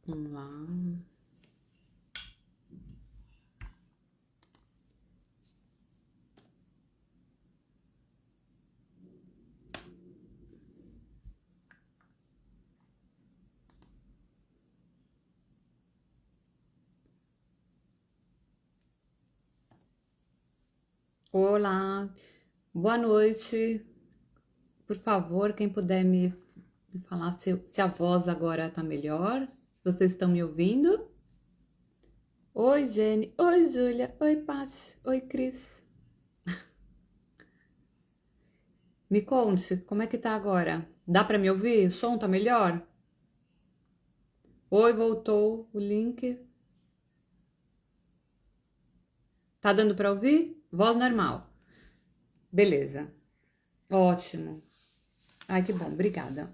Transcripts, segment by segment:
Vamos lá. Olá, boa noite. Por favor, quem puder me falar se a voz agora tá melhor, se vocês estão me ouvindo. Oi, Jenny. Oi, Júlia. Oi, Paty. Oi, Cris. Me conte, como é que tá agora? Dá pra me ouvir? O som tá melhor? Oi, voltou o link. Tá dando pra ouvir? Voz normal. Beleza. Ótimo. Ai, que bom. Obrigada.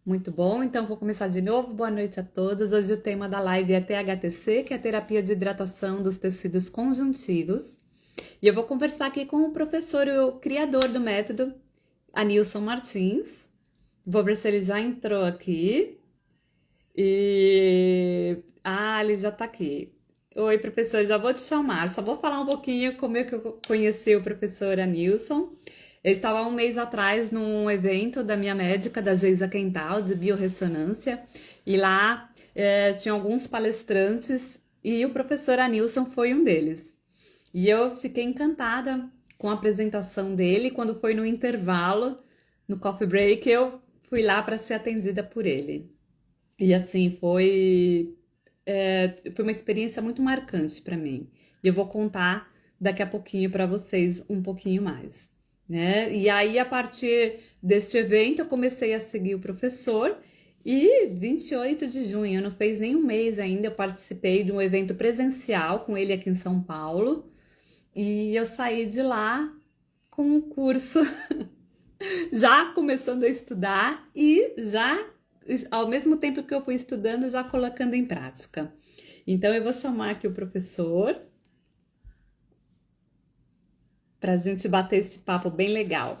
Muito bom, então vou começar de novo. Boa noite a todos. Hoje o tema da live é THTC, que é a terapia de hidratação dos tecidos conjuntivos. E eu vou conversar aqui com o professor e o criador do método, Anilson Martins. Vou ver se ele já entrou aqui. Ele já está aqui. Oi, professor, já vou te chamar. Só vou falar um pouquinho como é que eu conheci o professor Anilson. Eu estava há um mês atrás num evento da minha médica, da Geisa Quental, de biorressonância, e lá tinha alguns palestrantes e o professor Anilson foi um deles. E eu fiquei encantada com a apresentação dele. Quando foi no intervalo, no coffee break, eu fui lá para ser atendida por ele. E assim, foi uma experiência muito marcante para mim. E eu vou contar daqui a pouquinho para vocês um pouquinho mais, né? E aí, a partir deste evento, eu comecei a seguir o professor. E 28 de junho, não fez nem um mês ainda, eu participei de um evento presencial com ele aqui em São Paulo. E eu saí de lá com um curso já começando a estudar e já, ao mesmo tempo que eu fui estudando, já colocando em prática. Então, eu vou chamar aqui o professor para a gente bater esse papo bem legal.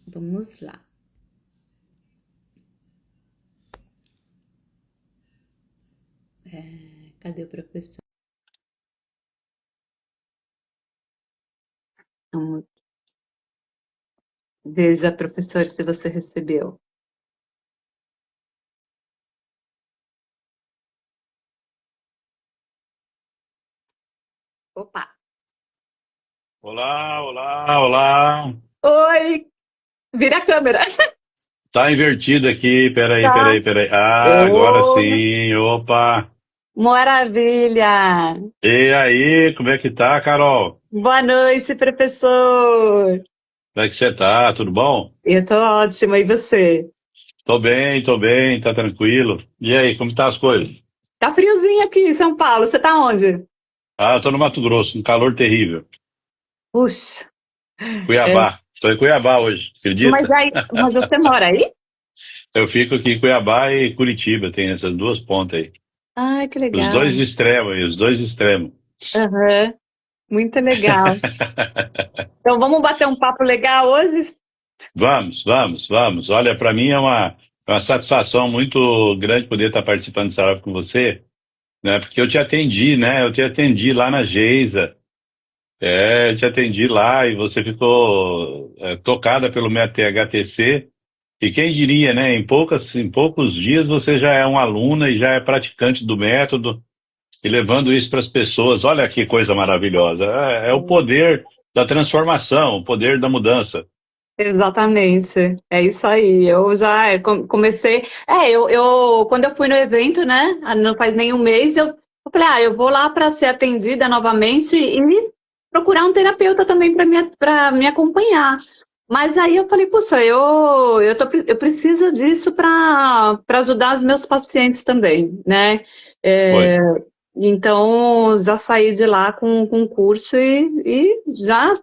Vamos lá. Cadê o professor? Vamos. Veja, professor, se você recebeu. Opa! Olá, olá, olá. Oi! Vira a câmera. Tá invertido aqui, peraí, Tá. peraí, peraí. Ah, agora Oh, sim, opa. maravilha! E aí, como é que tá, Carol? Boa noite, professor! Como é que você tá? Tudo bom? Eu tô ótima, e você? Tô bem, tá tranquilo. E aí, como tá as coisas? Tá friozinho aqui em São Paulo, você tá onde? Ah, tô no Mato Grosso, um calor terrível. Puxa, é, Cuiabá. Tô em Cuiabá hoje, acredita? mas você mora aí? Eu fico aqui em Cuiabá e Curitiba, tem essas duas pontas aí. Ai, que Os dois legal. extremos aí, os dois extremos. Aham, muito legal. Então vamos bater um papo legal hoje? Vamos, vamos, vamos. Olha, para mim é uma satisfação muito grande poder estar participando dessa live com você, né? Porque eu te atendi, né? Eu te atendi lá na Geisa, eu te atendi lá e você ficou tocada pelo método THTC. E quem diria, né? Em poucos dias você já é uma aluna e já é praticante do método e levando isso para as pessoas. Olha que coisa maravilhosa. É o poder da transformação, o poder da mudança. Exatamente, é isso aí. Eu já comecei. Quando eu fui no evento, né? Não faz nem um mês, eu falei, eu vou lá para ser atendida novamente e procurar um terapeuta também para me acompanhar. Mas aí eu falei, puxa, eu preciso disso para ajudar os meus pacientes também, né? Foi. É, então, já saí de lá com o curso e já,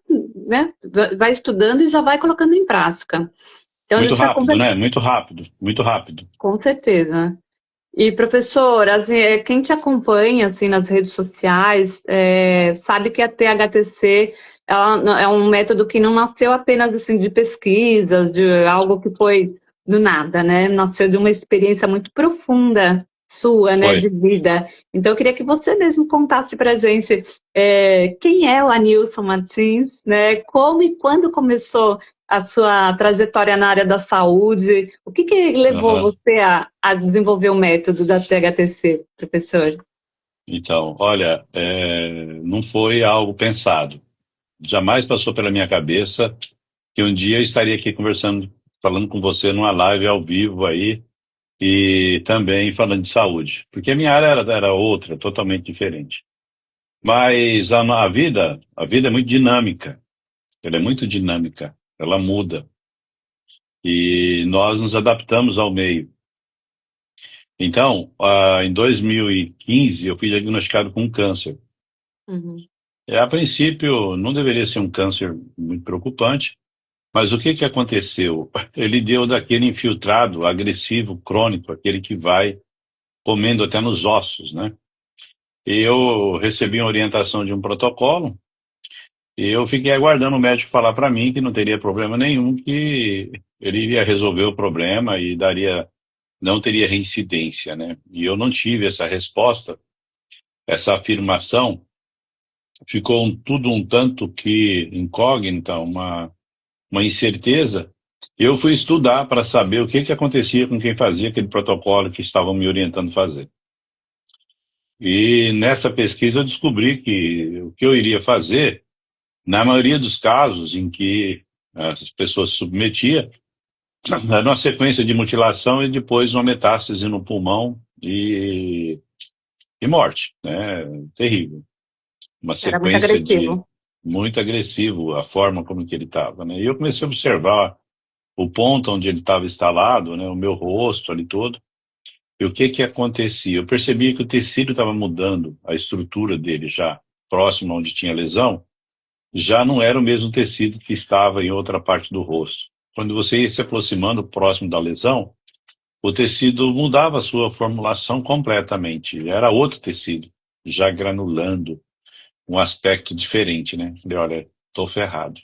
né, vai estudando e já vai colocando em prática. Então, a Muito gente vai rápido, conversar, né? Muito rápido, muito rápido. com certeza. E, professor, assim, quem te acompanha assim, nas redes sociais sabe que a THTC ela é um método que não nasceu apenas assim, de pesquisas, de algo que foi do nada, né? Nasceu de uma experiência muito profunda sua, né, Foi. de vida. Então, eu queria que você mesmo contasse para a gente quem é o Anilson Martins, né? Como e quando começou a sua trajetória na área da saúde? O que que levou Aham. você a desenvolver o método da THTC, professor? Então, olha, não foi algo pensado. Jamais passou pela minha cabeça que um dia eu estaria aqui conversando, falando com você numa live ao vivo aí e também falando de saúde, porque a minha área era outra, totalmente diferente. Mas a vida é muito dinâmica. Ela é muito dinâmica. Ela muda e nós nos adaptamos ao meio. Então, em 2015, eu fui diagnosticado com um câncer. Uhum. A princípio, não deveria ser um câncer muito preocupante, mas o que que aconteceu? Ele deu daquele infiltrado agressivo crônico, aquele que vai comendo até nos ossos, né? E eu recebi uma orientação de um protocolo e eu fiquei aguardando o médico falar para mim que não teria problema nenhum, que ele iria resolver o problema e não teria reincidência, né? E eu não tive essa resposta, essa afirmação, ficou tudo um tanto que incógnita, uma incerteza. Eu fui estudar para saber o que que acontecia com quem fazia aquele protocolo que estavam me orientando a fazer. E nessa pesquisa eu descobri que o que eu iria fazer, na maioria dos casos em que as pessoas se submetiam, era uma sequência de mutilação e depois uma metástase no pulmão e morte, né? Terrível. Uma Era muito sequência de agressivo. muito agressivo a forma como que ele estava, né? E eu comecei a observar o ponto onde ele estava instalado, né? O meu rosto ali todo. E o que que acontecia? Eu percebia que o tecido estava mudando, a estrutura dele já próximo onde tinha lesão, já não era o mesmo tecido que estava em outra parte do rosto. Quando você ia se aproximando próximo da lesão, o tecido mudava a sua formulação completamente. Era outro tecido, já granulando, um aspecto diferente, né? Falei, olha, estou ferrado.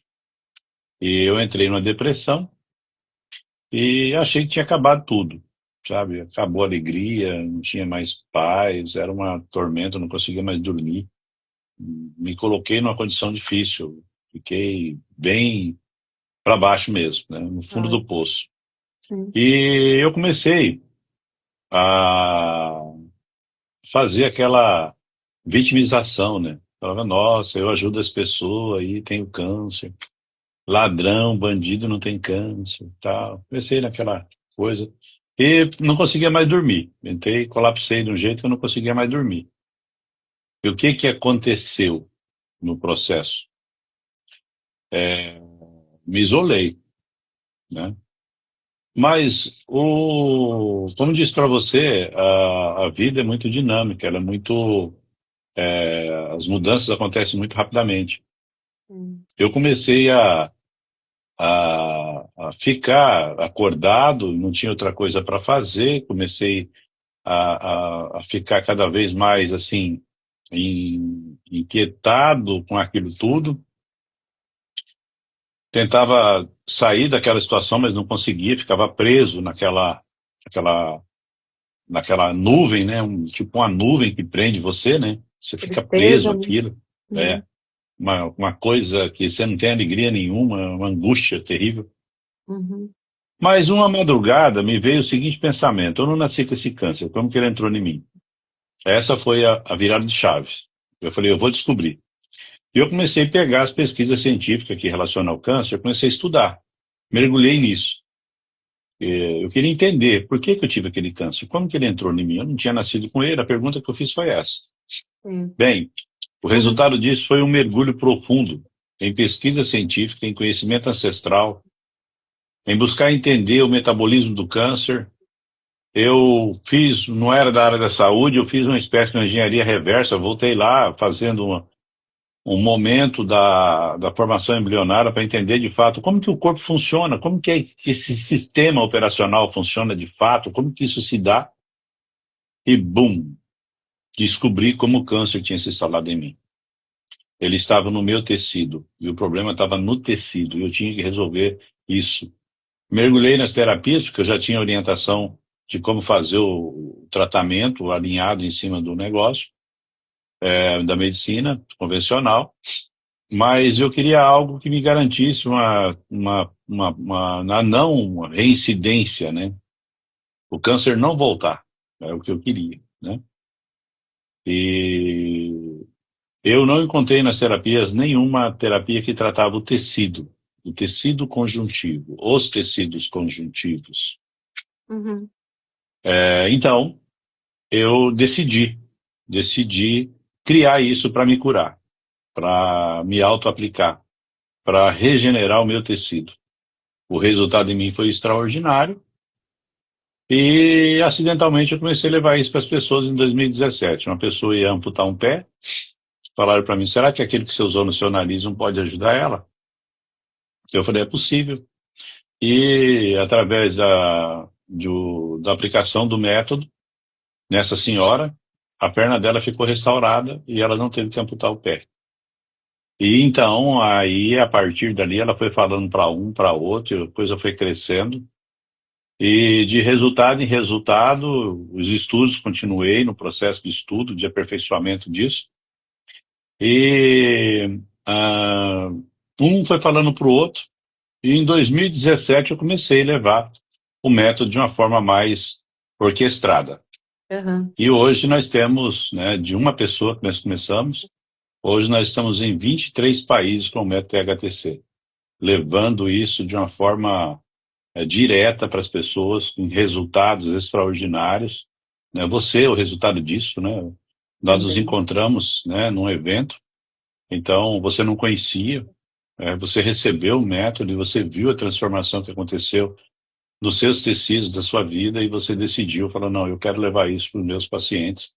E eu entrei numa depressão e achei que tinha acabado tudo, sabe? Acabou a alegria, não tinha mais paz, era uma tormenta, eu não conseguia mais dormir. Me coloquei numa condição difícil, fiquei bem para baixo mesmo, né? No fundo Ai, do poço. sim. E eu comecei a fazer aquela vitimização, né? Falava, nossa, eu ajudo as pessoas e tenho câncer. Ladrão, bandido não tem câncer, tal. Comecei naquela coisa. E não conseguia mais dormir. Entrei, colapsei de um jeito que eu não conseguia mais dormir. E o que que aconteceu no processo? Me isolei, né? Mas, como disse para você, a vida é muito dinâmica, ela é muito, as mudanças acontecem muito rapidamente. Sim. Eu comecei a ficar acordado, não tinha outra coisa para fazer, comecei a ficar cada vez mais assim, inquietado com aquilo tudo. Tentava sair daquela situação, mas não conseguia, ficava preso naquela, naquela nuvem, né? Tipo uma nuvem que prende você, né? Você fica preso Tristeza, né? àquilo. Uhum. É uma coisa que você não tem alegria nenhuma, uma angústia terrível. Uhum. Mas uma madrugada me veio o seguinte pensamento: eu não nasci com esse câncer, como que ele entrou em mim? Essa foi a virada de chave. Eu falei, eu vou descobrir. E eu comecei a pegar as pesquisas científicas que relacionam ao câncer, eu comecei a estudar, mergulhei nisso. Eu queria entender por que que eu tive aquele câncer, como que ele entrou em mim. Eu não tinha nascido com ele, a pergunta que eu fiz foi essa. Sim. Bem, o Uhum. resultado disso foi um mergulho profundo em pesquisa científica, em conhecimento ancestral, em buscar entender o metabolismo do câncer. Eu fiz, não era da área da saúde, eu fiz uma espécie de engenharia reversa, voltei lá fazendo um momento da formação embrionária para entender de fato como que o corpo funciona, como que esse sistema operacional funciona de fato, como que isso se dá, e bum, descobri como o câncer tinha se instalado em mim. Ele estava no meu tecido, e o problema estava no tecido, e eu tinha que resolver isso. mergulhei nas terapias, porque eu já tinha orientação de como fazer o tratamento alinhado em cima do negócio, da medicina convencional, mas eu queria algo que me garantisse uma não reincidência, né? O câncer não voltar, é o que eu queria, né? E eu não encontrei nas terapias nenhuma terapia que tratava o tecido conjuntivo, os tecidos conjuntivos. Uhum. Então, eu decidi criar isso para me curar, para me auto-aplicar, para regenerar o meu tecido. O resultado em mim foi extraordinário e, acidentalmente, eu comecei a levar isso para as pessoas em 2017. Uma pessoa ia amputar um pé, falaram para mim, será que aquele que você usou no seu nariz não pode ajudar ela? Eu falei, é possível. E, através da aplicação do método, nessa senhora, a perna dela ficou restaurada e ela não teve que amputar o pé. E então, aí, a partir dali, ela foi falando para um, para outro, a coisa foi crescendo. E de resultado em resultado, os estudos, continuei no processo de estudo, de aperfeiçoamento disso. E um foi falando para o outro. E em 2017 eu comecei a levar o método de uma forma mais orquestrada. Uhum. E hoje nós temos, né, de uma pessoa que nós começamos, hoje nós estamos em 23 países com o método THTC, levando isso de uma forma direta para as pessoas, com resultados extraordinários. Né? Você é o resultado disso, né? Nós nos Também. encontramos, né, num evento, então você não conhecia, você recebeu o método e você viu a transformação que aconteceu nos seus tecidos da sua vida e você decidiu, falou, não, eu quero levar isso para os meus pacientes.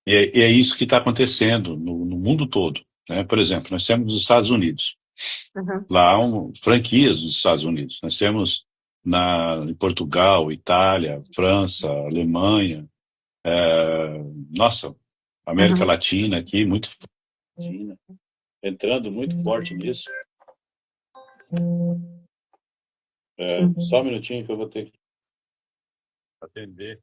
E é isso que está acontecendo no mundo todo. Né? Por exemplo, nós temos os Estados Unidos. Uhum. Lá há franquias dos Estados Unidos. Nós temos em Portugal, Itália, França, Alemanha, nossa, América Uhum. Latina aqui, muito Latina, entrando muito forte nisso. Só um Uhum. minutinho que eu vou ter que atender.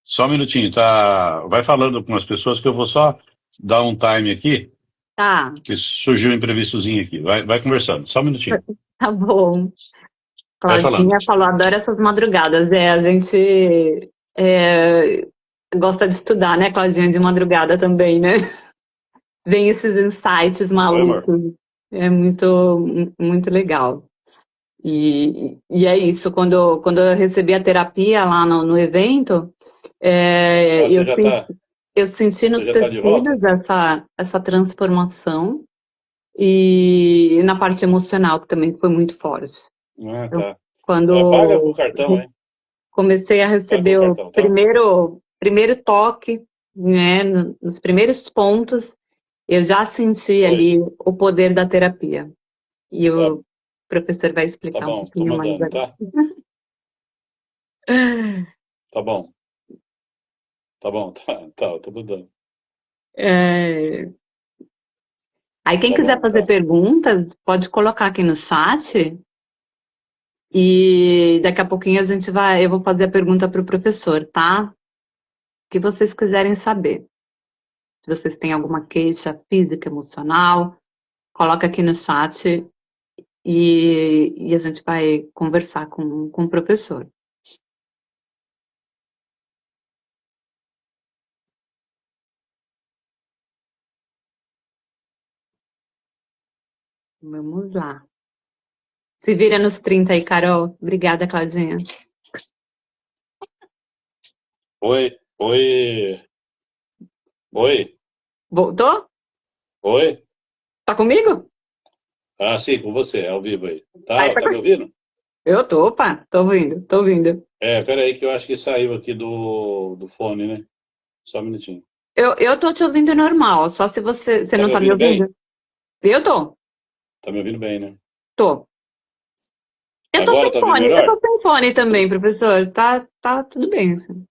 Só um minutinho, tá? Vai falando com as pessoas que eu vou só dar um time aqui, Tá, que surgiu um imprevistozinho aqui. Vai conversando, só um minutinho. tá bom. Vai falando. Claudinha falou, adoro essas madrugadas. A gente é, gosta de estudar, né, Claudinha, de madrugada também, né? Vem esses insights Oi, amor. malucos. É muito legal. E é isso, quando eu recebi a terapia lá no evento, Ah, eu senti, eu senti você nos já tá de volta? tecidos essa transformação e na parte emocional, que também foi muito forte. Ah, Eu, tá. Paga com o quando cartão, hein? comecei a Paga com o receber o cartão, tá? primeiro toque, né, nos primeiros pontos, eu já senti Oi. ali o poder da terapia. E Tá, o professor vai tá explicar um bom, tô pouquinho mais mandando, agora. tá? Tá bom, tô mandando. É, Aí, quem Tá quiser bom, fazer tá. perguntas, pode colocar aqui no chat e daqui a pouquinho eu vou fazer a pergunta para o professor, tá? O que vocês quiserem saber. Se vocês têm alguma queixa física, emocional, coloca aqui no chat e a gente vai conversar com o professor. Vamos lá. Se vira nos 30 aí, Carol. Obrigada, Claudinha. Oi, oi, oi, Voltou? oi. Tá comigo? Ah, sim, com você, ao vivo aí. Aí Tá, tá tá me ouvindo? Eu tô, opa, tô ouvindo, tô ouvindo. Pera aí que eu acho que saiu aqui do fone, né? Só um minutinho. Eu tô te ouvindo normal, só se você Tá não me tá me ouvindo bem? ouvindo. Eu tô, Tá me ouvindo bem, né? tô. Eu tô Agora sem tá ouvindo fone, eu melhor? tô sem fone também, professor. Tá tudo bem, assim.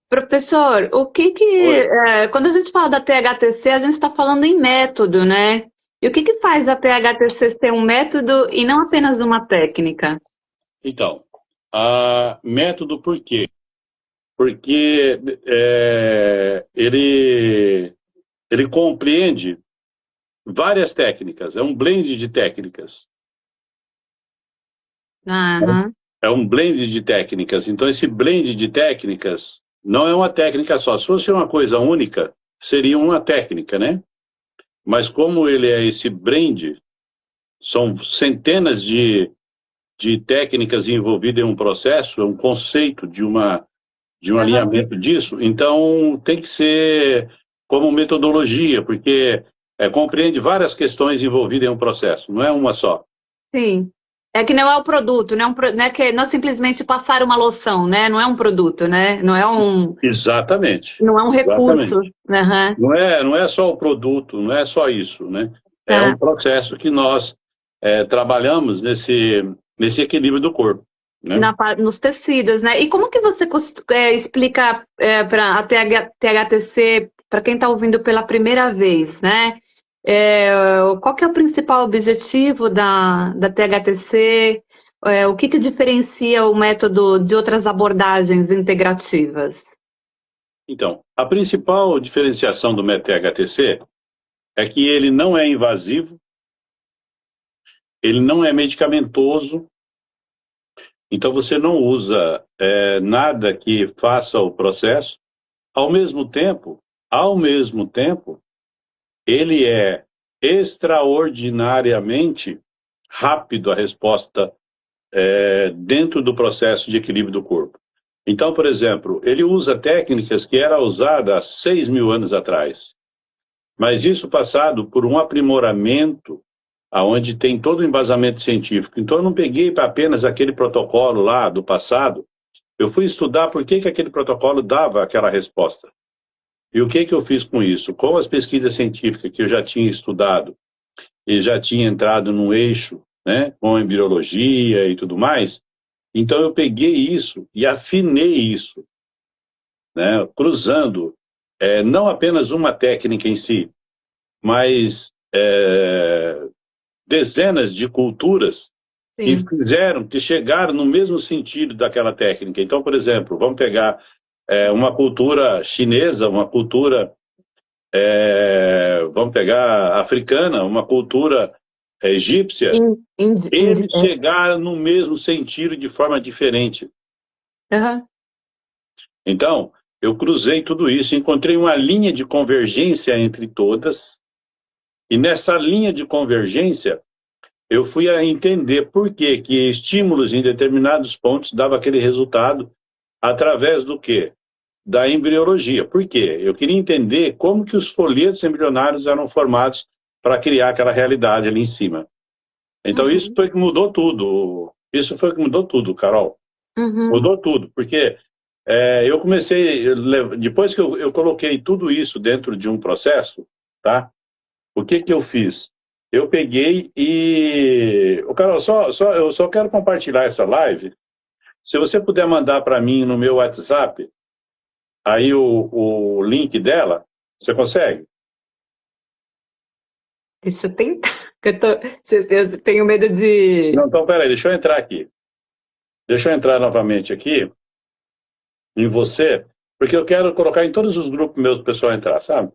Professor, quando a gente fala da THTC, a gente está falando em método, né? E o que que faz a THTC ser um método e não apenas uma técnica? Então, método por quê? Porque ele compreende várias técnicas, é um blend de técnicas. Aham. É um blend de técnicas. Então, esse blend de técnicas não é uma técnica só. Se fosse uma coisa única, seria uma técnica, né? Mas como ele é esse blend, são centenas de técnicas envolvidas em um processo, é um conceito de um alinhamento disso, então tem que ser como metodologia, porque compreende várias questões envolvidas em um processo, não é uma só. Sim. É que não é o produto, não é simplesmente passar uma loção, né? Não é um produto, né? Exatamente. Não é um recurso. Exatamente. Aham. Não é só o produto, não é só isso, né? É Tá. um processo que nós trabalhamos nesse equilíbrio do corpo, né? Nos tecidos, né? E como que você explica para a THTC, para quem está ouvindo pela primeira vez, né? Qual que é o principal objetivo da THTC? O que que diferencia o método de outras abordagens integrativas? Então, a principal diferenciação do método THTC é que ele não é invasivo, ele não é medicamentoso, então você não usa nada que faça o processo. Ao mesmo tempo, ele é extraordinariamente rápido a resposta dentro do processo de equilíbrio do corpo. Então, por exemplo, ele usa técnicas que eram usadas há 6.000 anos atrás, mas isso passado por um aprimoramento aonde tem todo o embasamento científico. Então, eu não peguei apenas aquele protocolo lá do passado, eu fui estudar por que aquele protocolo dava aquela resposta. E o que eu fiz com isso? Com as pesquisas científicas que eu já tinha estudado e já tinha entrado num eixo, né, com embriologia e tudo mais, então eu peguei isso e afinei isso, né, cruzando não apenas uma técnica em si, mas dezenas de culturas que chegaram no mesmo sentido daquela técnica. Então, por exemplo, vamos pegar uma cultura chinesa, uma cultura, vamos pegar africana, uma cultura egípcia, eles chegaram no mesmo sentido de forma diferente. Uhum. Então, eu cruzei tudo isso, encontrei uma linha de convergência entre todas, e nessa linha de convergência, eu fui a entender por que estímulos em determinados pontos davam aquele resultado através do quê? Da embriologia. Por quê? Eu queria entender como que os folhetos embrionários eram formados para criar aquela realidade ali em cima. Então, isso foi que mudou tudo. Isso foi que mudou tudo, Carol. Mudou tudo, porque eu comecei, depois que eu coloquei tudo isso dentro de um processo, tá? O que eu fiz? Eu peguei e... Carol, eu só quero compartilhar essa live. Se você puder mandar para mim no meu WhatsApp, aí o link dela, você consegue? Deixa eu tentar. Eu tenho medo de... Não, então, peraí, deixa eu entrar aqui. Deixa eu entrar novamente aqui em você, porque eu quero colocar em todos os grupos meus para o pessoal entrar, sabe?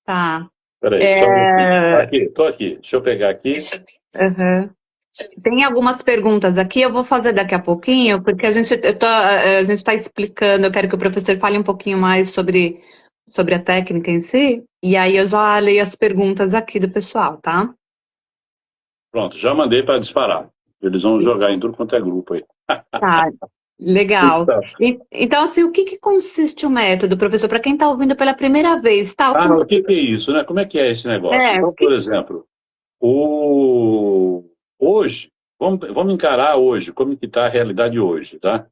Tá. Peraí, só um minutinho. Aqui, tô aqui. Deixa eu pegar aqui. Uhum. Tem algumas perguntas aqui, eu vou fazer daqui a pouquinho, porque a gente está explicando, eu quero que o professor fale um pouquinho mais sobre a técnica em si, e aí eu já leio as perguntas aqui do pessoal, tá? Pronto, já mandei para disparar. Eles vão jogar em tudo quanto é grupo aí. Tá, legal. Então, Então, assim, o que consiste o método, professor, para quem está ouvindo pela primeira vez, tal? o que é isso, né? Como é que é esse negócio? Então, por exemplo, hoje, vamos encarar hoje, como que está a realidade hoje, tá?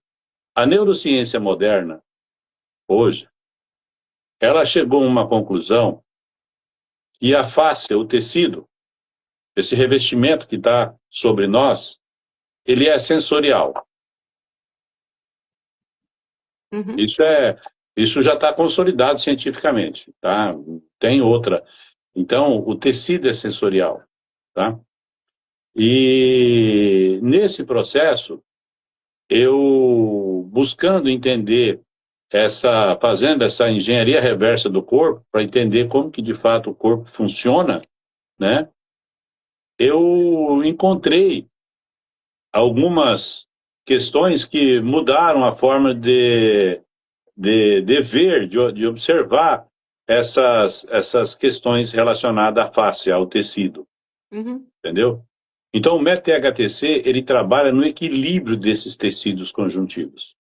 A neurociência moderna, hoje, ela chegou a uma conclusão que a face, o tecido, esse revestimento que está sobre nós, ele é sensorial. Isso já está consolidado cientificamente, tá? Tem outra. Então, o tecido é sensorial, tá? E nesse processo, eu buscando entender fazendo essa engenharia reversa do corpo, para entender como que de fato o corpo funciona, né? Eu encontrei algumas questões que mudaram a forma de ver, de observar essas questões relacionadas à face, ao tecido, Uhum. entendeu? Então, o método THTC, ele trabalha no equilíbrio desses tecidos conjuntivos.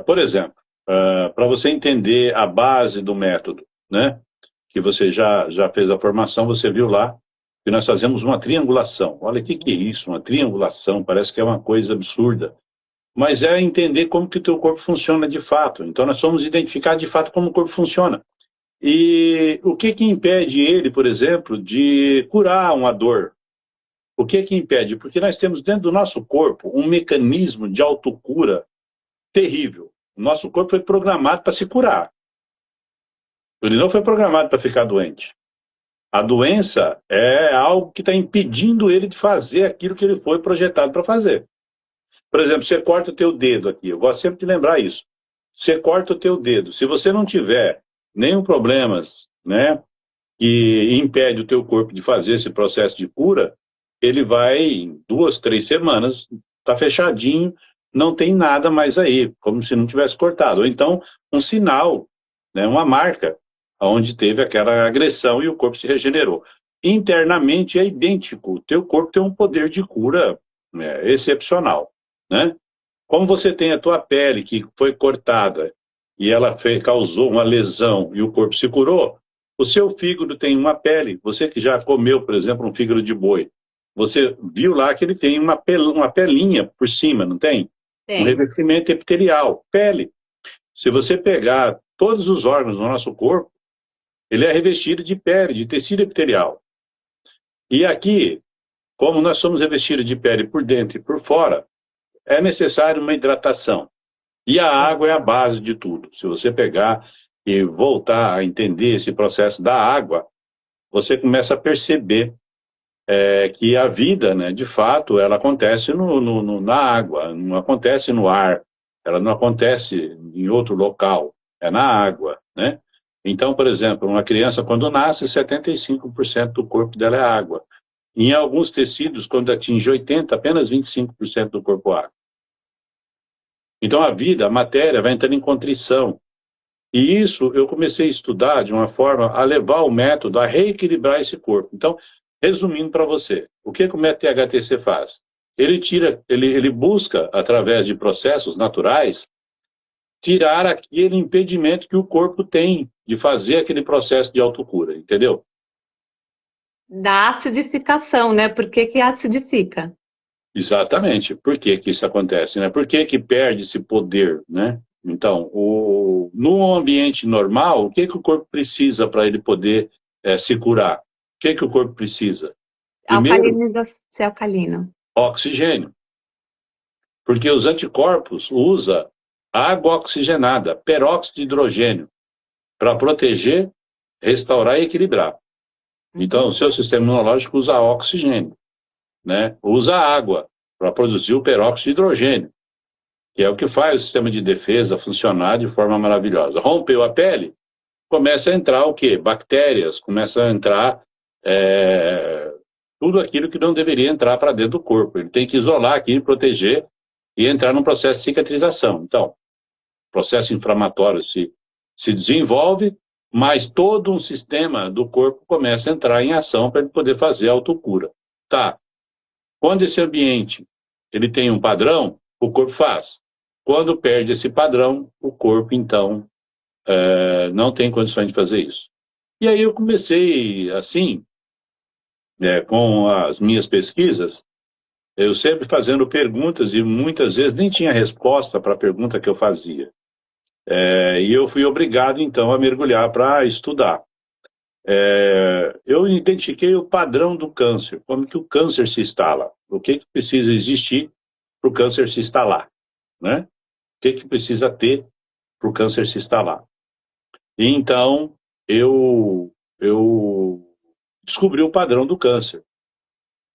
Por exemplo, para você entender a base do método, né, que você já fez a formação, você viu lá que nós fazemos uma triangulação. Olha, o que é isso? Uma triangulação, parece que é uma coisa absurda. Mas é entender como que o teu corpo funciona de fato. Então, nós vamos identificar de fato como o corpo funciona. E o que impede ele, por exemplo, de curar uma dor? O que impede? Porque nós temos dentro do nosso corpo um mecanismo de autocura terrível. O nosso corpo foi programado para se curar. Ele não foi programado para ficar doente. A doença é algo que está impedindo ele de fazer aquilo que ele foi projetado para fazer. Por exemplo, você corta o teu dedo aqui. Eu gosto sempre de lembrar isso. Você corta o teu dedo. Se você não tiver nenhum problema, né, que impede o teu corpo de fazer esse processo de cura, ele vai, em 2, 3 semanas, tá fechadinho, não tem nada mais aí, como se não tivesse cortado. Ou então, um sinal, né, uma marca, onde teve aquela agressão e o corpo se regenerou. Internamente é idêntico. O teu corpo tem um poder de cura, né, excepcional, né? Como você tem a tua pele que foi cortada e ela causou uma lesão e o corpo se curou, o seu fígado tem uma pele. Você que já comeu, por exemplo, um fígado de boi, você viu lá que ele tem uma pelinha por cima, não tem? Um Tem. revestimento epitelial, pele. Se você pegar todos os órgãos do nosso corpo, ele é revestido de pele, de tecido epitelial. E aqui, como nós somos revestidos de pele por dentro e por fora, é necessário uma hidratação. E a água é a base de tudo. Se você pegar e voltar a entender esse processo da água, você começa a perceber que a vida, né, de fato, ela acontece na água, não acontece no ar, ela não acontece em outro local, é na água, né? Então, por exemplo, uma criança quando nasce, 75% do corpo dela é água. Em alguns tecidos, quando atinge 80%, apenas 25% do corpo é água. Então a vida, a matéria, vai entrando em contrição. E isso eu comecei a estudar de uma forma a levar o método a reequilibrar esse corpo. Então, resumindo para você, o que o método THTC faz? Ele busca, através de processos naturais, tirar aquele impedimento que o corpo tem de fazer aquele processo de autocura, entendeu? Da acidificação, né? Por que que acidifica? Exatamente. Por que que isso acontece, né? Por que que perde esse poder, né? Então, no ambiente normal, o que que o corpo precisa para ele poder se curar? O que que o corpo precisa? Primeiro, Alcalinização alcalino. oxigênio. Porque os anticorpos usam água oxigenada, peróxido de hidrogênio, para proteger, restaurar e equilibrar. Então, o seu sistema imunológico usa oxigênio, né? Usa água para produzir o peróxido de hidrogênio, que é o que faz o sistema de defesa funcionar de forma maravilhosa. Rompeu a pele, começa a entrar o quê? Bactérias, começa a entrar tudo aquilo que não deveria entrar para dentro do corpo. Ele tem que isolar aqui, proteger e entrar num processo de cicatrização. Então, o processo inflamatório se desenvolve, mas todo um sistema do corpo começa a entrar em ação para ele poder fazer a autocura. Tá. Quando esse ambiente ele tem um padrão, o corpo faz. Quando perde esse padrão, o corpo, então, não tem condições de fazer isso. E aí eu comecei, assim, com as minhas pesquisas, eu sempre fazendo perguntas e muitas vezes nem tinha resposta para a pergunta que eu fazia. E eu fui obrigado, então, a mergulhar para estudar. Eu identifiquei o padrão do câncer, como que o câncer se instala, o que precisa existir para o câncer se instalar, né? O que precisa ter para o câncer se instalar. E então, eu eu descobri o padrão do câncer.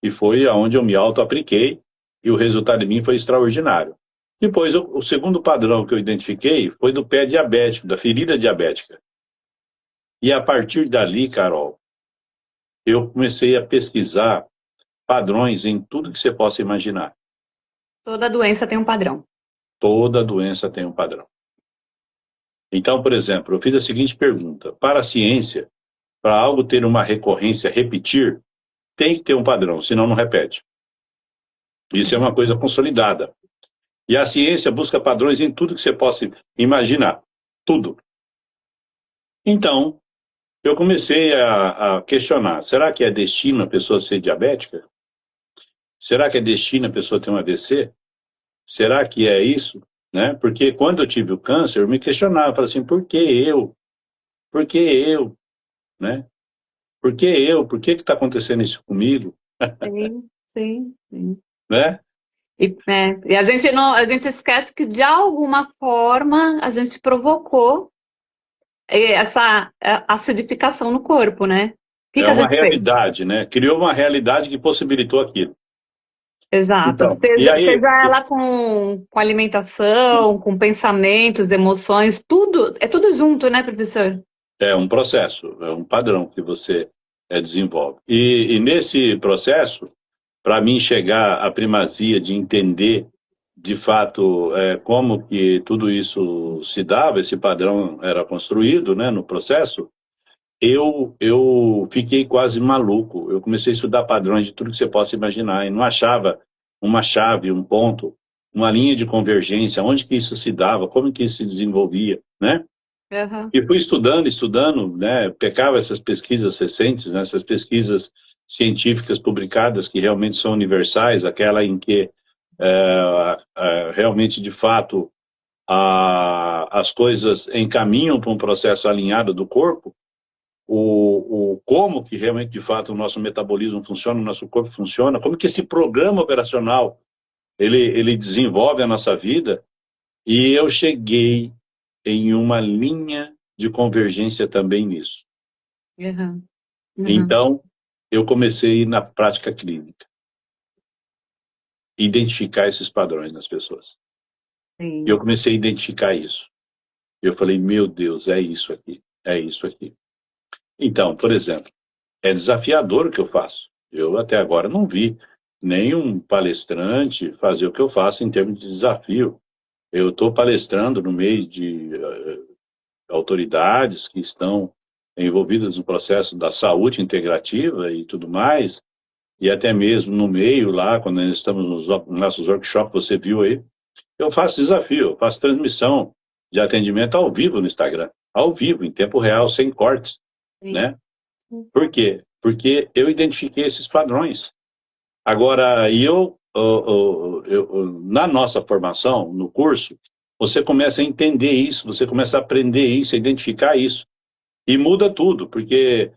E foi aonde eu me auto-apliquei e o resultado em mim foi extraordinário. Depois, o segundo padrão que eu identifiquei foi do pé diabético, da ferida diabética. E a partir dali, Carol, eu comecei a pesquisar padrões em tudo que você possa imaginar. Toda doença tem um padrão. Toda doença tem um padrão. Então, por exemplo, eu fiz a seguinte pergunta. Para a ciência, para algo ter uma recorrência, repetir, tem que ter um padrão, senão não repete. Isso é uma coisa consolidada. E a ciência busca padrões em tudo que você possa imaginar. Tudo. Então, eu comecei a questionar. Será que é destino a pessoa ser diabética? Será que é destino a pessoa ter um AVC? Será que é isso? Né? Porque quando eu tive o câncer, eu me questionava. Falei assim, por que eu? Por que eu? Né? Por que eu? Por que está acontecendo isso comigo? Sim, sim, sim. Né? E a gente não, a gente esquece que de alguma forma a gente provocou essa acidificação no corpo, né? O que É que a uma gente fez? realidade, né? Criou uma realidade que possibilitou aquilo. Exato. Então, e aí, Seja ela com alimentação, com pensamentos, emoções, tudo, é tudo junto, né, professor? é um processo, é um padrão que você desenvolve. E nesse processo, para mim chegar à primazia de entender, de fato, como que tudo isso se dava, esse padrão era construído, né, no processo, eu fiquei quase maluco. Eu comecei a estudar padrões de tudo que você possa imaginar e não achava uma chave, um ponto, uma linha de convergência, onde que isso se dava, como que isso se desenvolvia, né? Uhum. E fui estudando, né? Pegava essas pesquisas recentes, né? Essas pesquisas científicas publicadas que realmente são universais, aquela em que realmente, de fato, as coisas encaminham para um processo alinhado do corpo, como que realmente, de fato, o nosso metabolismo funciona, o nosso corpo funciona, como que esse programa operacional ele desenvolve a nossa vida, e eu cheguei em uma linha de convergência também nisso. Uhum. Uhum. Então, eu comecei na prática clínica, identificar esses padrões nas pessoas. Sim. E eu comecei a identificar isso. Eu falei, meu Deus, é isso aqui, é isso aqui. Então, por exemplo, é desafiador o que eu faço. Eu até agora não vi nenhum palestrante fazer o que eu faço em termos de desafio. Eu estou palestrando no meio de autoridades que estão envolvidas no processo da saúde integrativa e tudo mais, e até mesmo no meio lá, quando nós estamos nos nossos workshops, você viu aí, eu faço desafio, eu faço transmissão de atendimento ao vivo no Instagram, ao vivo, em tempo real, sem cortes, Sim. né? Por quê? Porque eu identifiquei esses padrões. Agora, na nossa formação, no curso, você começa a entender isso, você começa a aprender isso, a identificar isso. E muda tudo, porque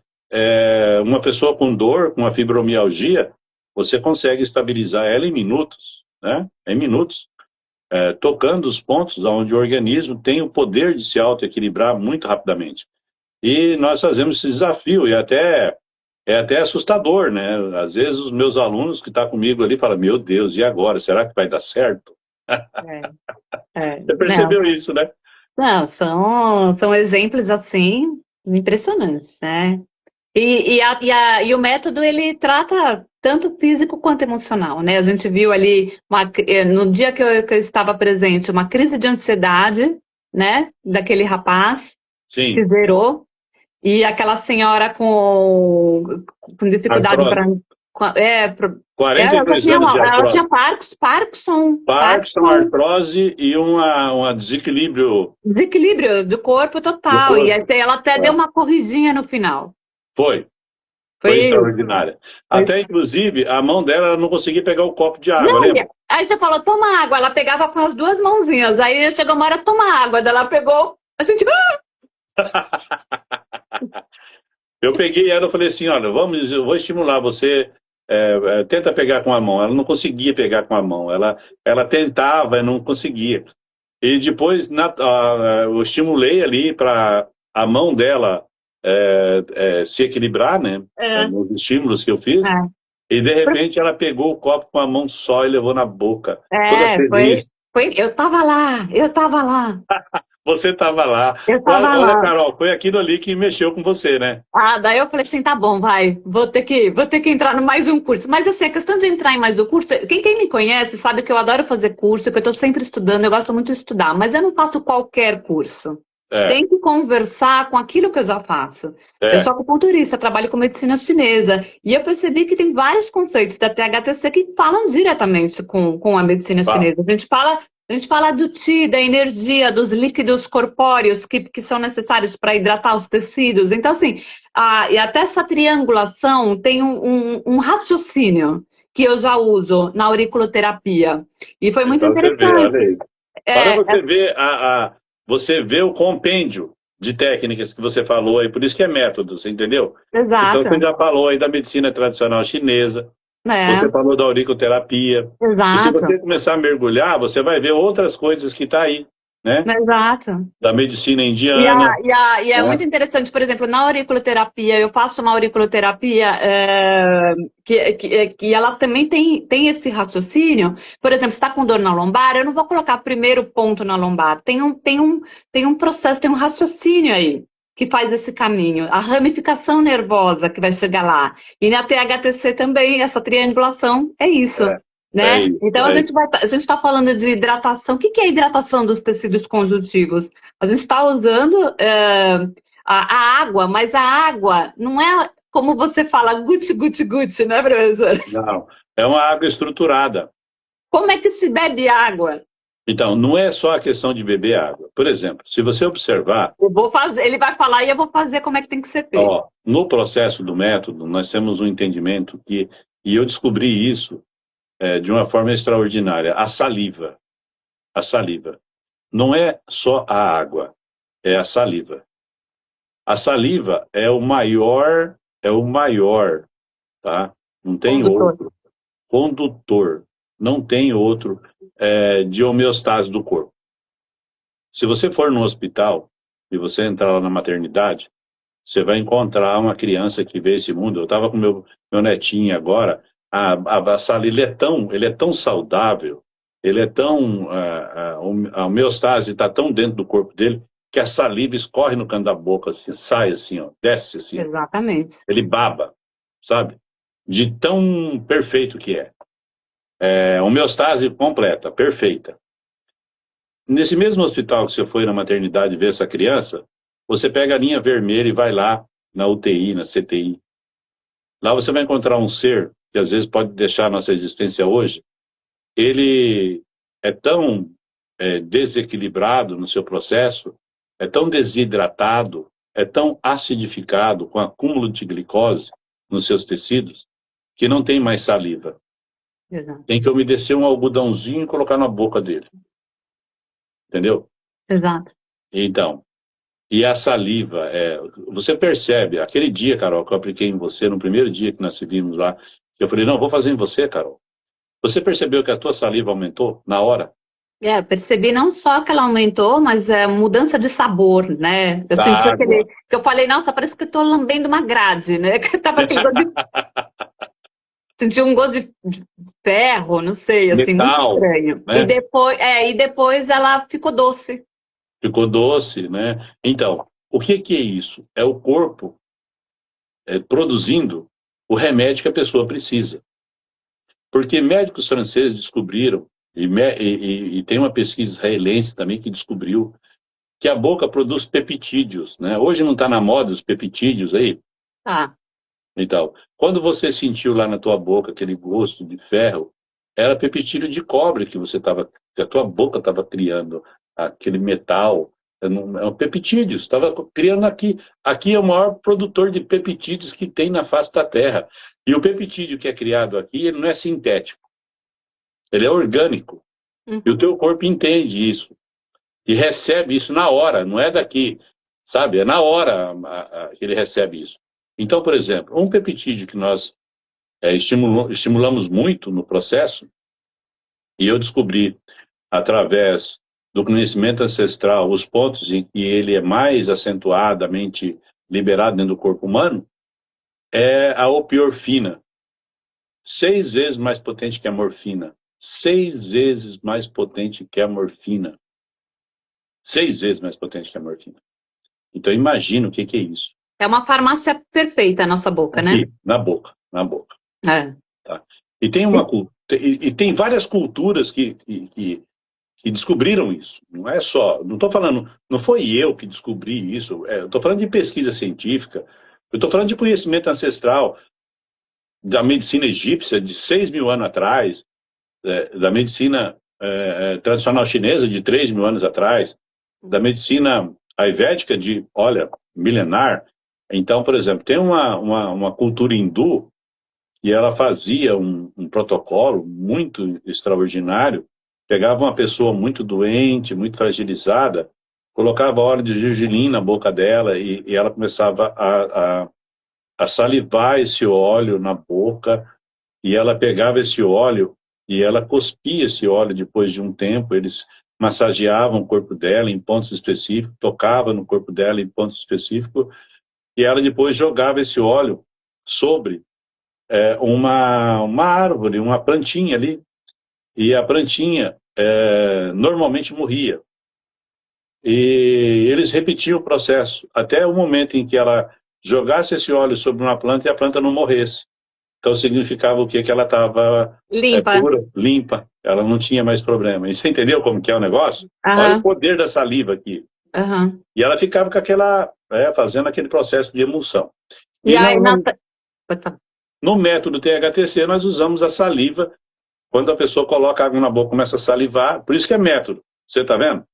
uma pessoa com dor, com uma fibromialgia, você consegue estabilizar ela em minutos, né? Em minutos. Tocando os pontos onde o organismo tem o poder de se autoequilibrar muito rapidamente. E nós fazemos esse desafio, e é até assustador, né? Às vezes os meus alunos que estão comigo ali falam, meu Deus, e agora? Será que vai dar certo? Você percebeu isso, né? Não, são exemplos assim impressionantes, né? E o método ele trata tanto físico quanto emocional, né? A gente viu ali no dia que eu estava presente uma crise de ansiedade, né? Daquele rapaz que Sim. zerou e aquela senhora com dificuldade para 43 anos de ela artrose. tinha Parkinson. Parkinson, artrose e um desequilíbrio. Desequilíbrio do corpo Do total. E corpo. aí ela até deu uma corridinha no final. Foi Foi extraordinária. Até, inclusive, a mão dela ela não conseguia pegar o copo de água, Não, lembra? aí você falou, toma água. Ela pegava com as duas mãozinhas. Aí chegou uma hora, toma água. Daí ela pegou, a gente... Eu peguei ela e falei assim, olha, eu vou estimular você, tenta pegar com a mão. Ela não conseguia pegar com a mão, ela tentava e não conseguia. E depois eu estimulei ali para a mão dela se equilibrar, né? É, Nos estímulos que eu fiz. é. E de repente ela pegou o copo com a mão só e levou na boca, toda É, feliz. eu tava lá, Você estava lá. eu Olha, tava olha, lá. Carol, foi aquilo ali que mexeu com você, né? Ah, daí eu falei assim, tá bom, vai, vou ter que entrar no mais um curso. Mas assim, a questão de entrar em mais um curso, quem me conhece sabe que eu adoro fazer curso, que eu tô sempre estudando, eu gosto muito de estudar, mas eu não faço qualquer curso. É, Tem que conversar com aquilo que eu já faço. Eu sou é, acupunturista, trabalho com medicina chinesa, e eu percebi que tem vários conceitos da THTC que falam diretamente com a medicina fala. chinesa. A gente fala do Qi, da energia, dos líquidos corpóreos que são necessários para hidratar os tecidos. Então, assim, e até essa triangulação tem um raciocínio que eu já uso na auriculoterapia. E foi muito Para você ver, olha interessante. aí. Para É, você ver você vê o compêndio de técnicas que você falou aí, por isso que é método, você entendeu? Então você exato. já falou aí da medicina tradicional chinesa, você É, falou da auriculoterapia. E se exato. você começar a mergulhar, você vai ver outras coisas que tá aí, né? Exato. Da medicina E, indiana, a, e, a, e é né? muito interessante, por exemplo, na auriculoterapia, eu faço uma auriculoterapia que ela também tem esse raciocínio. Por exemplo, se está com dor na lombar, eu não vou colocar primeiro ponto na lombar. Tem um processo, tem um raciocínio aí que faz esse caminho. A ramificação nervosa que vai chegar lá. E na THTC também, essa triangulação é isso. É Né? isso, Então é a isso. gente está falando de hidratação. O que é a hidratação dos tecidos conjuntivos? A gente está usando a água, mas a água não é como você fala, guti, guti, guti, né, professor? Não, é uma água estruturada. Como é que se bebe água? Então, não é só a questão de beber água. Por exemplo, se você observar, Eu vou fazer, ele vai falar e eu vou fazer como é que tem que ser feito. ó, no processo do método, nós temos um entendimento e eu descobri isso de uma forma extraordinária, a saliva. A saliva. Não é só a água, é a saliva. A saliva é o maior, tá? Não tem Condutor. outro condutor, não tem outro de homeostase do corpo. Se você for no hospital e você entrar lá na maternidade, você vai encontrar uma criança que vê esse mundo. Eu estava com meu netinho agora, a saliva, ele é tão saudável, ele é tão, a homeostase está tão dentro do corpo dele, que a saliva escorre no canto da boca, assim, sai assim, ó, desce assim, ó. Exatamente. Ele baba, sabe? De tão perfeito que é. Homeostase completa, perfeita. Nesse mesmo hospital que você foi na maternidade ver essa criança, você pega a linha vermelha e vai lá na UTI, na CTI. Lá você vai encontrar um ser que às vezes pode deixar a nossa existência hoje. Ele é tão desequilibrado no seu processo, é tão desidratado, é tão acidificado com acúmulo de glicose nos seus tecidos, que não tem mais saliva. Exato. Tem que umedecer um algodãozinho e colocar na boca dele. Entendeu? Exato. Então, e a saliva, você percebe, aquele dia, Carol, que eu apliquei em você, no primeiro dia que nós se vimos lá, que eu falei, não, vou fazer em você, Carol. Você percebeu que a tua saliva aumentou na hora? Percebi não só que ela aumentou, mas mudança de sabor, né? Eu Da senti aquele. água. Que eu falei, nossa, parece que eu tô lambendo uma grade, né? Que tava aquele gosto de. Senti um gosto de ferro, não sei, assim, muito Metal, estranho. E né? depois ela ficou doce. Ficou doce, né? Então, o que é isso? É o corpo produzindo o remédio que a pessoa precisa. Porque médicos franceses descobriram, e tem uma pesquisa israelense também que descobriu, que a boca produz peptídeos, né? Hoje não está na moda os peptídeos aí. Tá. Então, quando você sentiu lá na tua boca aquele gosto de ferro, era peptídeo de cobre que a tua boca estava criando, aquele metal, é um peptídeo, estava criando aqui. Aqui é o maior produtor de peptídeos que tem na face da Terra. E o peptídeo que é criado aqui, ele não é sintético, ele é orgânico. E o Uhum. teu corpo entende isso e recebe isso na hora, não é daqui, sabe? É na hora que ele recebe isso. Então, por exemplo, um peptídeo que nós estimulamos muito no processo, e eu descobri, através do conhecimento ancestral, os pontos em que ele é mais acentuadamente liberado dentro do corpo humano é a opiorfina. 6 vezes mais potente que a morfina. 6 vezes mais potente que a morfina. 6 vezes mais potente que a morfina. Então imagina o que é isso. É uma farmácia perfeita a nossa boca, né? Aqui, na boca. É. Tá? E tem várias culturas que descobriram isso. Não é só, não estou falando, não foi eu que descobri isso, eu estou falando de pesquisa científica, eu estou falando de conhecimento ancestral da medicina egípcia de 6.000 anos atrás, da medicina tradicional chinesa de 3.000 anos atrás, da medicina ayurvédica de, olha, milenar. Então, por exemplo, tem uma cultura hindu e ela fazia um protocolo muito extraordinário, pegava uma pessoa muito doente, muito fragilizada, colocava óleo de gergelim na boca dela e ela começava a salivar esse óleo na boca, e ela pegava esse óleo e ela cuspia esse óleo depois de um tempo, eles massageavam o corpo dela em pontos específicos, tocava no corpo dela em pontos específicos, e ela depois jogava esse óleo sobre uma árvore, uma plantinha ali, e a plantinha normalmente morria. E eles repetiam o processo, até o momento em que ela jogasse esse óleo sobre uma planta e a planta não morresse. Então significava o quê? Que ela estava Limpa. pura, limpa, ela não tinha mais problema. E você entendeu como que é o negócio? Olha o poder da saliva aqui. E ela ficava com aquela, fazendo aquele processo de emulsão. E aí, no método THTC, nós usamos a saliva. Quando a pessoa coloca água na boca, começa a salivar, por isso que é método. Você está vendo?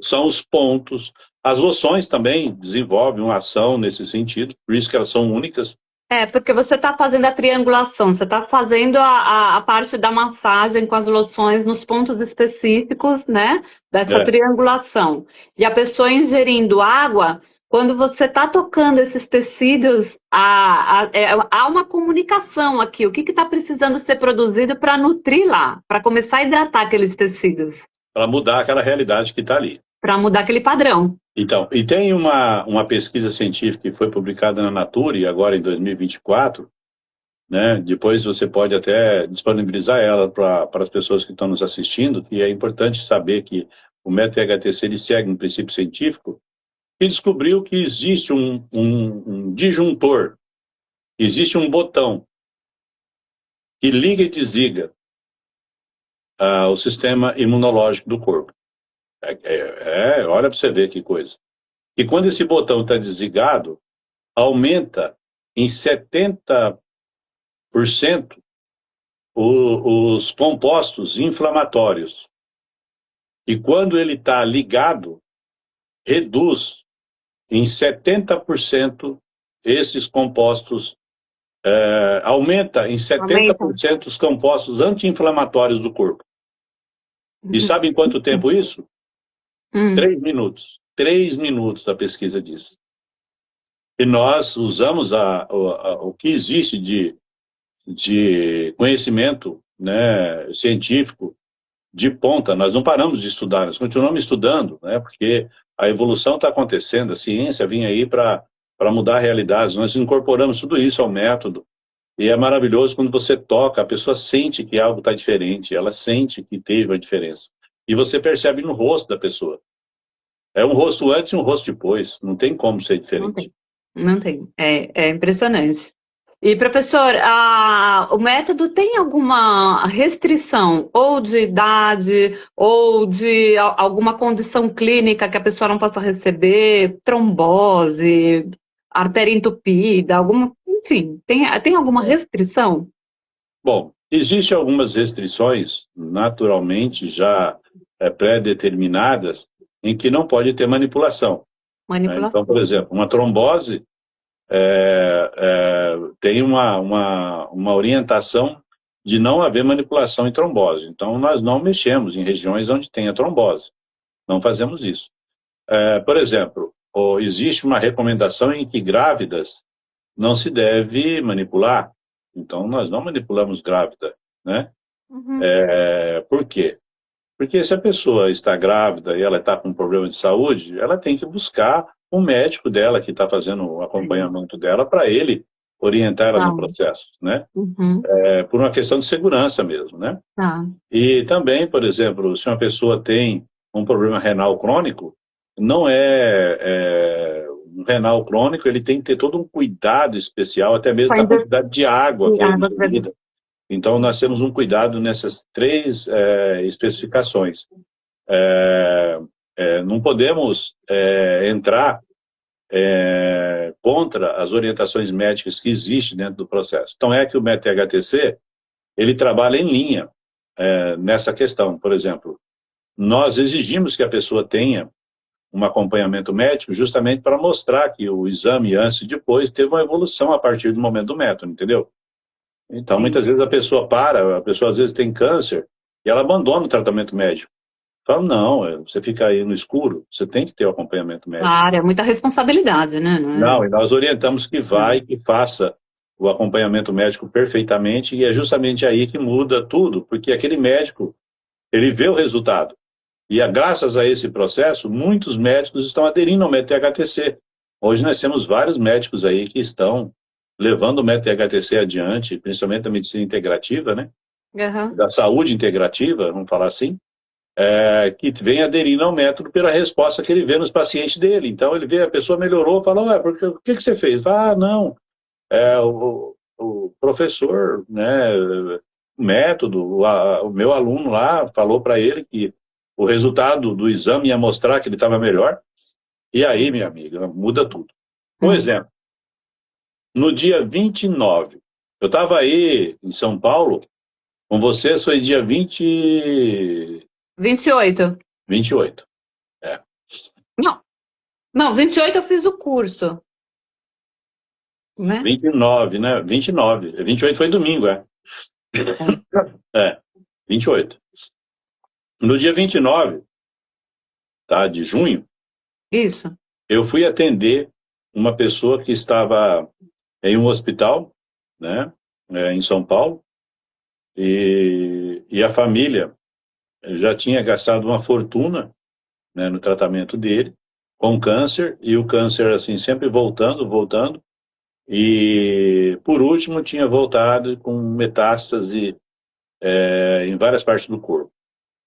São os pontos. As loções também desenvolvem uma ação nesse sentido, por isso que elas são únicas. Porque você está fazendo a triangulação, você está fazendo a parte da massagem com as loções nos pontos específicos, né? Dessa triangulação. E a pessoa ingerindo água, quando você está tocando esses tecidos, há uma comunicação aqui. O que está precisando ser produzido para nutrir lá, para começar a hidratar aqueles tecidos? Para mudar aquela realidade que está ali. Para mudar aquele padrão. Então, e tem uma pesquisa científica que foi publicada na Nature, agora em 2024, né? Depois você pode até disponibilizar ela para as pessoas que estão nos assistindo, e é importante saber que o método HTC ele segue um princípio científico, e descobriu que existe um disjuntor, existe um botão que liga e desliga o sistema imunológico do corpo. Olha para você ver que coisa. E quando esse botão está desligado, aumenta em 70% os compostos inflamatórios. E quando ele está ligado, reduz em 70% esses compostos, aumenta em 70% os compostos anti-inflamatórios do corpo. E sabe em quanto tempo isso? 3 minutos. 3 minutos a pesquisa diz. E nós usamos o que existe de conhecimento, né, científico de ponta. Nós não paramos de estudar, nós continuamos estudando, né, porque a evolução está acontecendo, a ciência vinha aí para mudar realidades. Nós incorporamos tudo isso ao método. E é maravilhoso quando você toca, a pessoa sente que algo está diferente, ela sente que teve uma diferença. E você percebe no rosto da pessoa. É um rosto antes e um rosto depois. Não tem como ser diferente. Não tem. É impressionante. E, professor, o método tem alguma restrição, ou de idade, ou de alguma condição clínica que a pessoa não possa receber, trombose, artéria entupida, enfim, tem alguma restrição? Bom, existem algumas restrições naturalmente já pré-determinadas em que não pode ter manipulação. Então, por exemplo, uma trombose tem uma orientação de não haver manipulação em trombose. Então, nós não mexemos em regiões onde tem a trombose. Não fazemos isso. Por exemplo, existe uma recomendação em que grávidas não se deve manipular. Então, nós não manipulamos grávida, né? Por quê? Porque se a pessoa está grávida e ela está com um problema de saúde, ela tem que buscar um médico dela que está fazendo o acompanhamento dela para ele orientar ela Tá. no processo, né? Uhum. Por uma questão de segurança mesmo, né? Tá. E também, por exemplo, se uma pessoa tem um problema renal crônico, não um renal crônico, ele tem que ter todo um cuidado especial, até mesmo da quantidade de água que é Água pra ingerida. Então, nós temos um cuidado nessas três especificações. Não podemos entrar contra as orientações médicas que existem dentro do processo. Então, é que o MET-THTC, ele trabalha em linha nessa questão. Por exemplo, nós exigimos que a pessoa tenha um acompanhamento médico justamente para mostrar que o exame antes e depois teve uma evolução a partir do momento do método, entendeu? Então, Sim. muitas vezes a pessoa às vezes tem câncer e ela abandona o tratamento médico. Fala, não, você fica aí no escuro, você tem que ter o acompanhamento médico. Claro, é muita responsabilidade, né? Não, e nós orientamos que vá e que faça o acompanhamento médico perfeitamente, e é justamente aí que muda tudo, porque aquele médico, ele vê o resultado. E graças a esse processo, muitos médicos estão aderindo ao MET-THTC. Hoje nós temos vários médicos aí que estão levando o MET-THTC adiante, principalmente a medicina integrativa, né? Uhum. Da saúde integrativa, vamos falar assim, que vem aderindo ao método pela resposta que ele vê nos pacientes dele. Então ele vê, a pessoa melhorou, fala, ué, o que você fez? Fala, não, o professor, né, o método, o meu aluno lá falou para ele que o resultado do exame ia mostrar que ele estava melhor. E aí, minha amiga, muda tudo. Por exemplo, no dia 29, eu estava aí em São Paulo, com vocês foi dia 28. 28. Não, 28 eu fiz o curso. Né? 29, né? 29. 28 foi domingo, 28. No dia 29, tá, de junho, Isso. eu fui atender uma pessoa que estava em um hospital, né, em São Paulo, e a família já tinha gastado uma fortuna, né, no tratamento dele, com câncer, e o câncer, assim, sempre voltando, e, por último, tinha voltado com metástase em várias partes do corpo.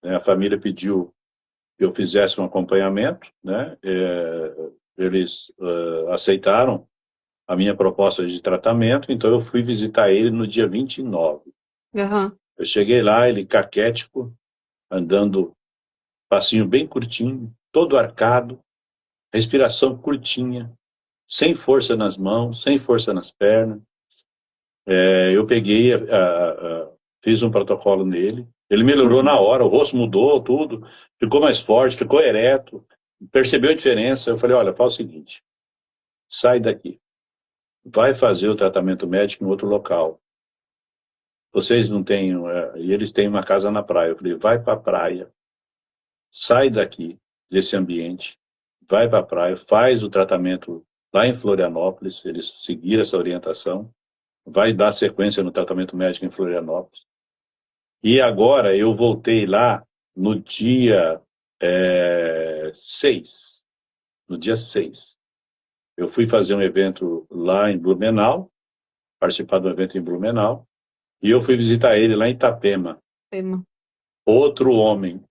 A família pediu que eu fizesse um acompanhamento, né? Eles aceitaram a minha proposta de tratamento, então eu fui visitar ele no dia 29. Uhum. Eu cheguei lá, ele caquético, andando passinho bem curtinho, todo arcado, respiração curtinha, sem força nas mãos, sem força nas pernas. Eu peguei, fiz um protocolo nele, ele melhorou na hora, o rosto mudou, tudo, ficou mais forte, ficou ereto, percebeu a diferença. Eu falei, olha, faz o seguinte, sai daqui, vai fazer o tratamento médico em outro local. Vocês não têm, e eles têm uma casa na praia. Eu falei, vai para a praia, sai daqui, desse ambiente, vai para a praia, faz o tratamento lá em Florianópolis, eles seguiram essa orientação, vai dar sequência no tratamento médico em Florianópolis. E agora eu voltei lá no dia 6. No dia 6. Eu fui fazer um evento lá em Blumenau, participar de um evento em Blumenau, e eu fui visitar ele lá em Itapema. Outro homem.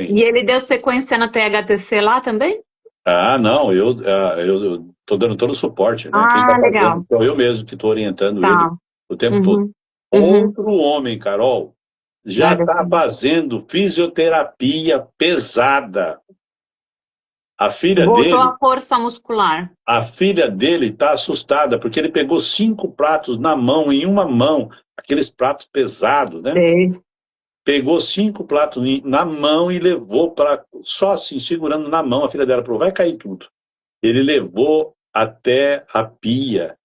E ele deu sequência na THTC lá também? Ah, não, eu estou dando todo o suporte, né? Quem está fazendo sou eu mesmo que estou orientando ele o tempo todo. Outro homem, Carol, já está fazendo fisioterapia pesada. A filha Voltou dele, a força muscular. A filha dele está assustada, porque ele pegou 5 pratos na mão, em uma mão, aqueles pratos pesados, né? Sei. Pegou 5 pratos na mão e levou para, só assim, segurando na mão. A filha dela falou, vai cair tudo. Ele levou até a pia.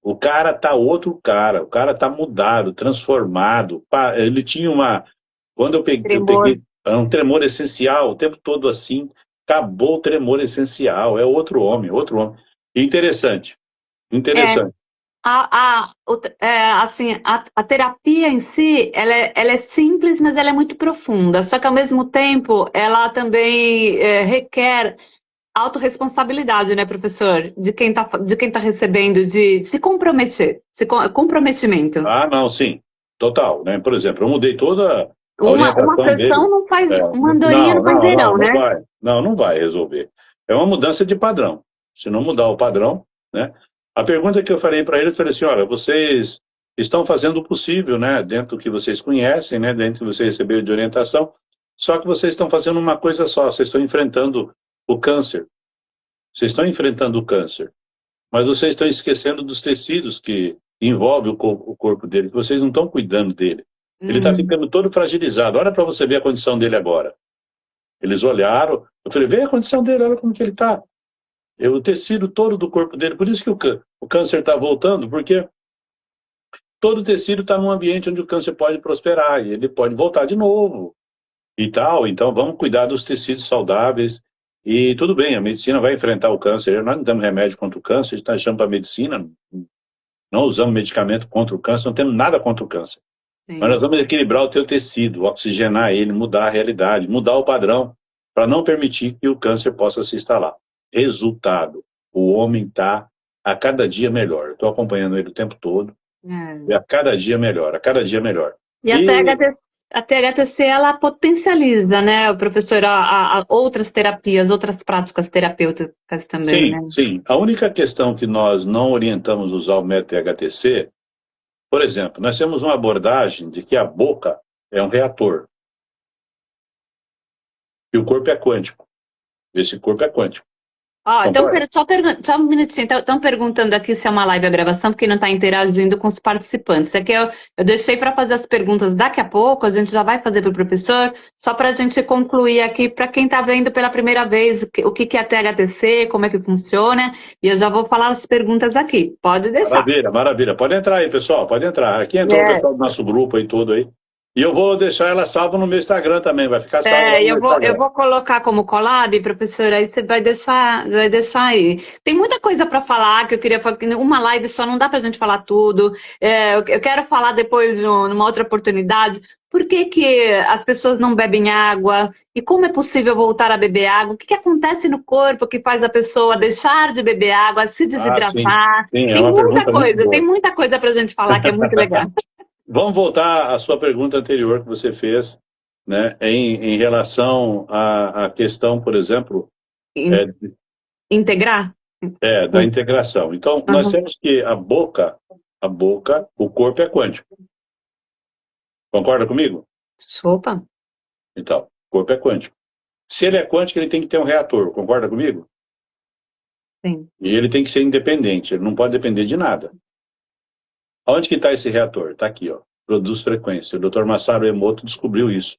O cara tá outro cara, o cara tá mudado, transformado. Ele tinha quando eu peguei um tremor essencial, o tempo todo assim, acabou o tremor essencial, é outro homem. Interessante. Assim, a terapia em si, ela é simples, mas ela é muito profunda. Só que, ao mesmo tempo, ela também requer autorresponsabilidade, né, professor? De quem tá recebendo, de se comprometer, comprometimento. Ah, não, sim, total, né? Por exemplo, eu mudei toda a Uma orientação dele. sessão não faz, uma andorinha Não, não faz não, não, verão, não né? vai. Não, não vai resolver. É uma mudança de padrão. Se não mudar o padrão, né? A pergunta que eu falei para ele, eu falei assim, olha, vocês estão fazendo o possível, né? Dentro do que vocês conhecem, né? Dentro do que vocês receberam de orientação, só que vocês estão fazendo uma coisa só, vocês estão enfrentando o câncer. Vocês estão enfrentando o câncer, mas vocês estão esquecendo dos tecidos que envolvem o corpo dele, que vocês não estão cuidando dele. Ele está Hum, ficando todo fragilizado. Olha para você ver a condição dele agora. Eles olharam, eu falei, vê a condição dele, olha como que ele está. O tecido todo do corpo dele, por isso que o câncer está voltando, porque todo o tecido está num ambiente onde o câncer pode prosperar, e ele pode voltar de novo, e tal. Então, vamos cuidar dos tecidos saudáveis, e tudo bem, a medicina vai enfrentar o câncer, nós não damos remédio contra o câncer, a gente está achando para a medicina, não usamos medicamento contra o câncer, não temos nada contra o câncer. Mas sim. nós vamos equilibrar o teu tecido, oxigenar ele, mudar a realidade, mudar o padrão, para não permitir que o câncer possa se instalar. Resultado, o homem está a cada dia melhor. Estou acompanhando ele o tempo todo, e É. a cada dia melhor, a cada dia melhor. E E a THTC, ela potencializa, né, professor, a outras terapias, outras práticas terapêuticas também, sim, né? sim, a única questão que nós não orientamos usar o método HTC, por exemplo, nós temos uma abordagem de que a boca é um reator, e o corpo é quântico. Esse corpo é quântico, Ó, então, concorda? só um minutinho. Estão perguntando aqui se é uma live a gravação, porque não está interagindo com os participantes. Aqui eu deixei para fazer as perguntas daqui a pouco, a gente já vai fazer para o professor, só para a gente concluir aqui, para quem está vendo pela primeira vez, o que é a THTC, como é que funciona, e eu já vou falar as perguntas aqui. Pode deixar. Maravilha, maravilha. Pode entrar aí, pessoal, pode entrar. Aqui entrou o É, pessoal do nosso grupo aí todo aí. E eu vou deixar ela salva no meu Instagram também, vai ficar salva lá no meu eu Instagram. vor colocar como collab, professora, aí você vai deixar aí. Tem muita coisa para falar que eu queria falar, que uma live só não dá para a gente falar tudo. Eu quero falar depois, numa outra oportunidade, por que que as pessoas não bebem água e como é possível voltar a beber água? O que que acontece no corpo que faz a pessoa deixar de beber água, se Ah, sim. desidratar? Sim, é uma pergunta muito Tem boa. muita coisa para a gente falar que é muito legal. Vamos voltar à sua pergunta anterior que você fez, né, em relação à questão, por exemplo, In- Integrar? da integração. Então, nós Uhum. temos que o corpo é quântico. Concorda comigo? Opa, Então, o corpo é quântico. Se ele é quântico, ele tem que ter um reator. Concorda comigo? sim. E ele tem que ser independente, ele não pode depender de nada. Onde que está esse reator? Está aqui, ó. Produz frequência. O Dr. Masaru Emoto descobriu isso.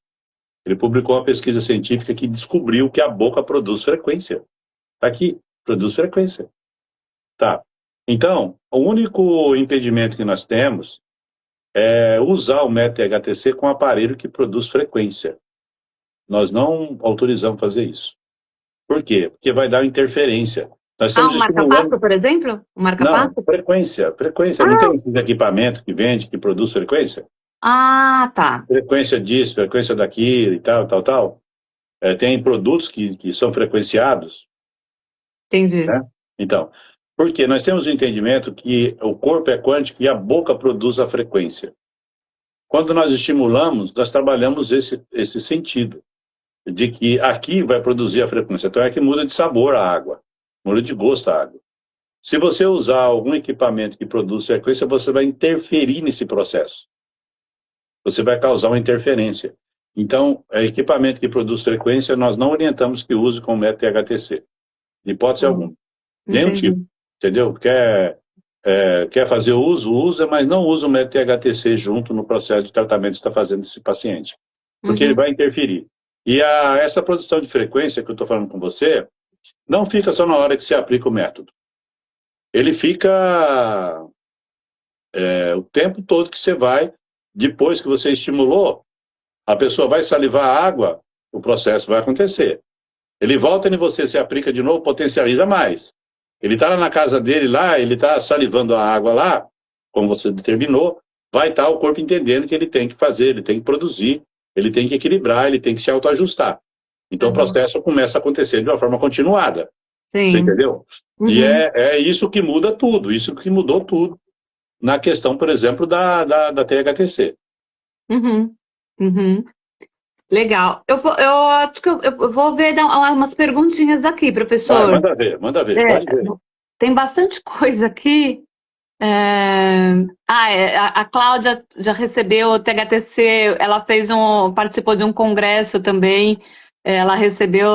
Ele publicou uma pesquisa científica que descobriu que a boca produz frequência. Está aqui, produz frequência. Tá. Então, o único impedimento que nós temos é usar o método HTC com um aparelho que produz frequência. Nós não autorizamos fazer isso. Por quê? Porque vai dar interferência. Nós Ah, estamos um estimulando. marca-passo, por exemplo? Um Não, marca-passo? frequência, frequência. Não tem esses equipamentos que vende, que produz frequência? Ah, tá. Frequência disso, frequência daquilo e tal, tal, tal. Tem produtos que são frequenciados, Entendi. né? Então, por quê? Nós temos o entendimento que o corpo é quântico e a boca produz a frequência. Quando nós estimulamos, nós trabalhamos esse sentido, de que aqui vai produzir a frequência. Então é que muda de sabor a água, muda de gosto a água. Se você usar algum equipamento que produz frequência, você vai interferir nesse processo. Você vai causar uma interferência. Então, equipamento que produz frequência, nós não orientamos que use com método HTC. De hipótese Hum, alguma. Nenhum tipo. entendi. Entendeu? Quer fazer uso, usa, mas não usa o método HTC junto no processo de tratamento que você está fazendo desse paciente. Porque ele Uhum. vai interferir. E essa produção de frequência que eu estou falando com você, não fica só na hora que você aplica o método. Ele fica o tempo todo que você vai, depois que você estimulou, a pessoa vai salivar a água, o processo vai acontecer. Ele volta em você, se aplica de novo, potencializa mais. Ele está lá na casa dele, lá, ele está salivando a água lá, como você determinou, vai estar o corpo entendendo que ele tem que fazer, ele tem que produzir, ele tem que equilibrar, ele tem que se autoajustar. Então o Uhum. processo começa a acontecer de uma forma continuada. Você sim. entendeu? E Uhum, é isso que muda tudo, isso que mudou tudo na questão, por exemplo, da THTC. uhum, uhum. Legal. Eu acho que eu vou ver dar umas perguntinhas aqui, Vai, professor. manda ver, É, pode ver. tem bastante coisa aqui. A Cláudia já recebeu o THTC, ela participou de um congresso também, ela recebeu